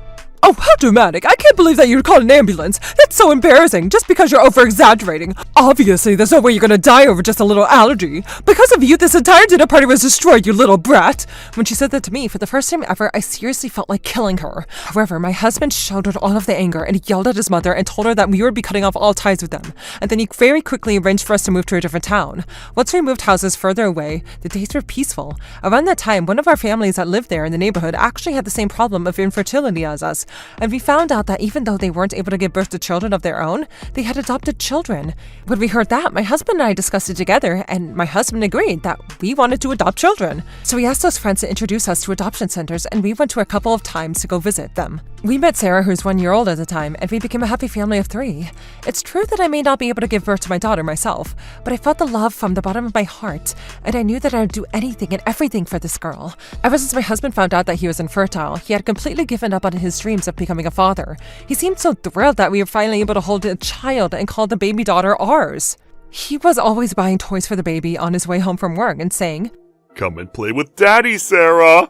"Oh, how dramatic. I can't believe that you'd call an ambulance. That's so embarrassing, just because you're over-exaggerating. Obviously, there's no way you're gonna die over just a little allergy. Because of you, this entire dinner party was destroyed, you little brat." When she said that to me, for the first time ever, I seriously felt like killing her. However, my husband showed all of the anger and he yelled at his mother and told her that we would be cutting off all ties with them. And then he very quickly arranged for us to move to a different town. Once we moved houses further away, the days were peaceful. Around that time, one of our families that lived there in the neighborhood actually had the same problem of infertility as us. And we found out that even though they weren't able to give birth to children of their own, they had adopted children. When we heard that, my husband and I discussed it together, and my husband agreed that we wanted to adopt children. So we asked those friends to introduce us to adoption centers, and we went to a couple of times to go visit them. We met Sarah, who's 1 year old at the time, and we became a happy family of 3. It's true that I may not be able to give birth to my daughter myself, but I felt the love from the bottom of my heart, and I knew that I would do anything and everything for this girl. Ever since my husband found out that he was infertile, he had completely given up on his dreams of becoming a father. He seemed so thrilled that we were finally able to hold a child and call the baby daughter ours. He was always buying toys for the baby on his way home from work and saying, "Come and play with Daddy, Sarah."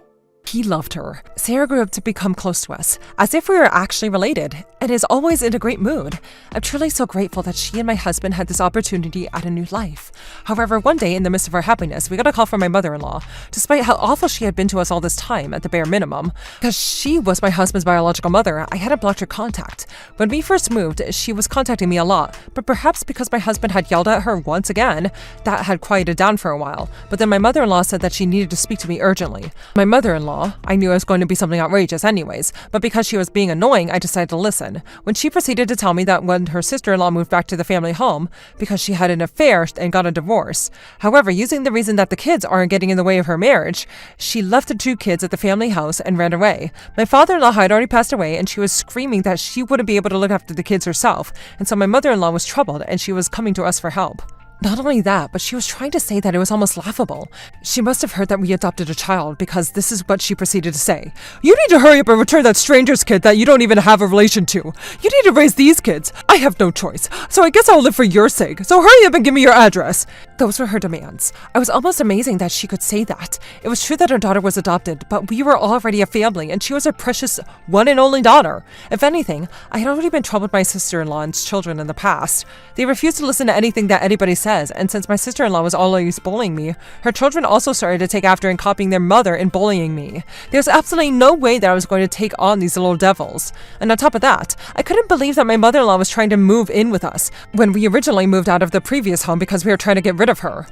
He loved her. Sarah grew up to become close to us, as if we were actually related, and is always in a great mood. I'm truly so grateful that she and my husband had this opportunity at a new life. However, one day, in the midst of our happiness, we got a call from my mother-in-law, despite how awful she had been to us all this time, at the bare minimum. Because she was my husband's biological mother, I hadn't blocked her contact. When we first moved, she was contacting me a lot, but perhaps because my husband had yelled at her once again, that had quieted down for a while. But then my mother-in-law said that she needed to speak to me urgently. My mother-in-law, I knew it was going to be something outrageous anyways, but because she was being annoying, I decided to listen. When she proceeded to tell me that when her sister-in-law moved back to the family home, because she had an affair and got a divorce. However, using the reason that the kids aren't getting in the way of her marriage, she left the 2 kids at the family house and ran away. My father-in-law had already passed away, and she was screaming that she wouldn't be able to look after the kids herself, and so my mother-in-law was troubled, and she was coming to us for help. Not only that, but she was trying to say that it was almost laughable. She must have heard that we adopted a child, because this is what she proceeded to say. You need to hurry up and return that stranger's kid that you don't even have a relation to. You need to raise these kids. I have no choice, so I guess I'll live for your sake. So hurry up and give me your address. Those were her demands. I was almost amazing that she could say that. It was true that her daughter was adopted, but we were already a family, and she was her precious one and only daughter. If anything, I had already been troubled by my sister-in-law and children in the past. They refused to listen to anything that anybody said. And since my sister-in-law was always bullying me, her children also started to take after and copying their mother in bullying me. There was absolutely no way that I was going to take on these little devils. And on top of that, I couldn't believe that my mother-in-law was trying to move in with us when we originally moved out of the previous home because we were trying to get rid of her.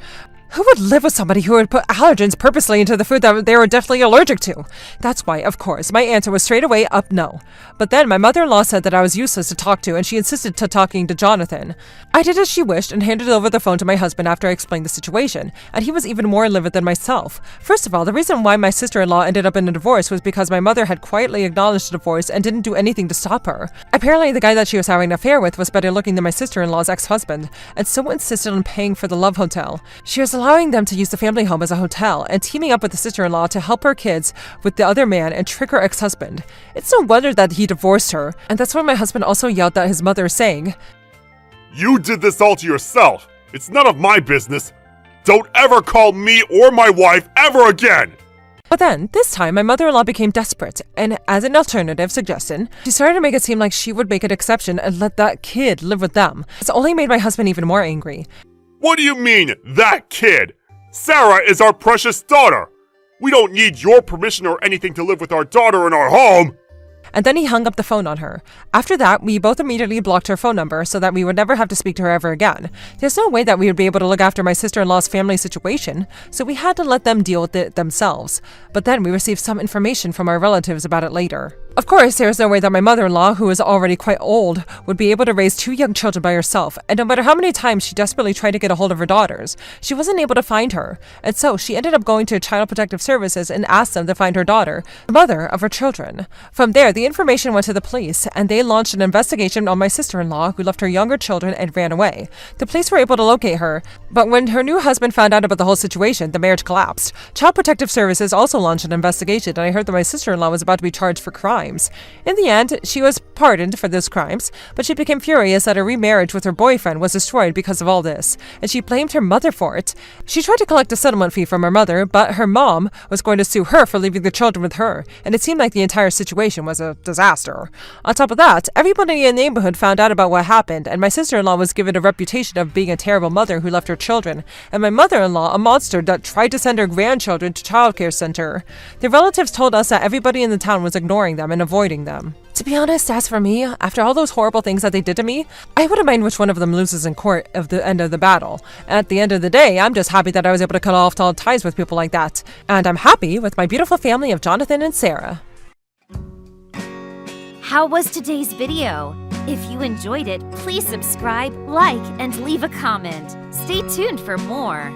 Who would live with somebody who would put allergens purposely into the food that they were definitely allergic to? That's why, of course, my answer was straight away up no. But then my mother-in-law said that I was useless to talk to, and she insisted to talking to Jonathan. I did as she wished and handed over the phone to my husband after I explained the situation, and he was even more livid than myself. First of all, the reason why my sister-in-law ended up in a divorce was because my mother had quietly acknowledged the divorce and didn't do anything to stop her. Apparently, the guy that she was having an affair with was better looking than my sister-in-law's ex-husband, and so insisted on paying for the love hotel. She was allowing them to use the family home as a hotel and teaming up with the sister-in-law to help her kids with the other man and trick her ex-husband. It's no wonder that he divorced her, and that's when my husband also yelled at his mother, saying, You did this all to yourself. It's none of my business. Don't ever call me or my wife ever again. But then, this time, my mother-in-law became desperate, and as an alternative suggestion, she started to make it seem like she would make an exception and let that kid live with them. This only made my husband even more angry. What do you mean, that kid? Sarah is our precious daughter. We don't need your permission or anything to live with our daughter in our home. And then he hung up the phone on her. After that, we both immediately blocked her phone number so that we would never have to speak to her ever again. There's no way that we would be able to look after my sister-in-law's family situation, so we had to let them deal with it themselves. But then we received some information from our relatives about it later. Of course, there was no way that my mother-in-law, who was already quite old, would be able to raise 2 young children by herself, and no matter how many times she desperately tried to get a hold of her daughters, she wasn't able to find her. And so she ended up going to Child Protective Services and asked them to find her daughter, the mother of her children. From there, the information went to the police, and they launched an investigation on my sister-in-law, who left her younger children and ran away. The police were able to locate her, but when her new husband found out about the whole situation, the marriage collapsed. Child Protective Services also launched an investigation, and I heard that my sister-in-law was about to be charged for crimes. In the end, she was pardoned for those crimes, but she became furious that her remarriage with her boyfriend was destroyed because of all this, and she blamed her mother for it. She tried to collect a settlement fee from her mother, but her mom was going to sue her for leaving the children with her, and it seemed like the entire situation was a disaster. On top of that, everybody in the neighborhood found out about what happened, and my sister-in-law was given a reputation of being a terrible mother who left her children, and my mother-in-law a monster that tried to send her grandchildren to childcare center. The relatives told us that everybody in the town was ignoring them and avoiding them. To be honest, as for me, after all those horrible things that they did to me, I wouldn't mind which one of them loses in court at the end of the battle. At the end of the day, I'm just happy that I was able to cut off all ties with people like that. And I'm happy with my beautiful family of Jonathan and Sarah. How was today's video? If you enjoyed it, please subscribe, like, and leave a comment. Stay tuned for more.